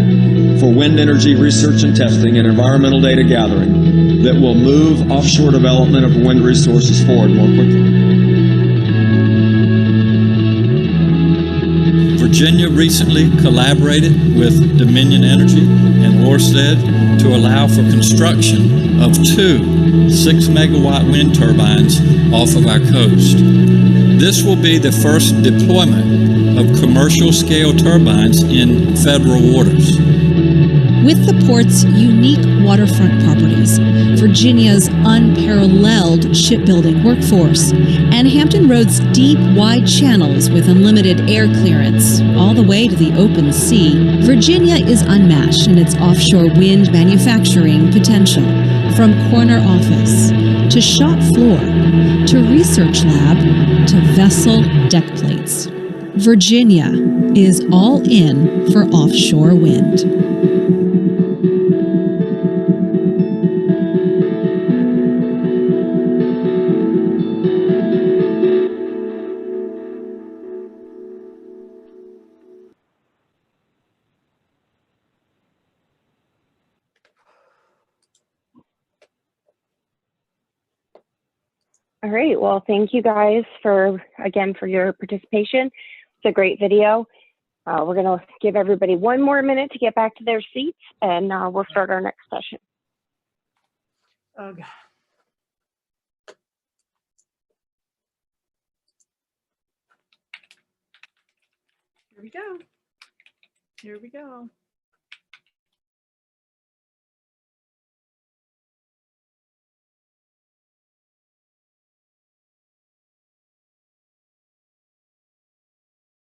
for wind energy research and testing and environmental data gathering that will move offshore development of wind resources forward more quickly. Virginia recently collaborated with Dominion Energy and Ørsted to allow for construction of 2 6-megawatt wind turbines off of our coast. This will be the first deployment of commercial-scale turbines in federal waters. With the port's unique waterfront properties, Virginia's unparalleled shipbuilding workforce, and Hampton Roads' deep, wide channels with unlimited air clearance all the way to the open sea, Virginia is unmatched in its offshore wind manufacturing potential. From corner office to shop floor to research lab to vessel deck plates, Virginia is all in for offshore wind. All right, well, thank you guys for your participation. It's a great video. We're gonna give everybody 1 more minute to get back to their seats, and we'll start our next session. Oh, God. Here we go. Here we go.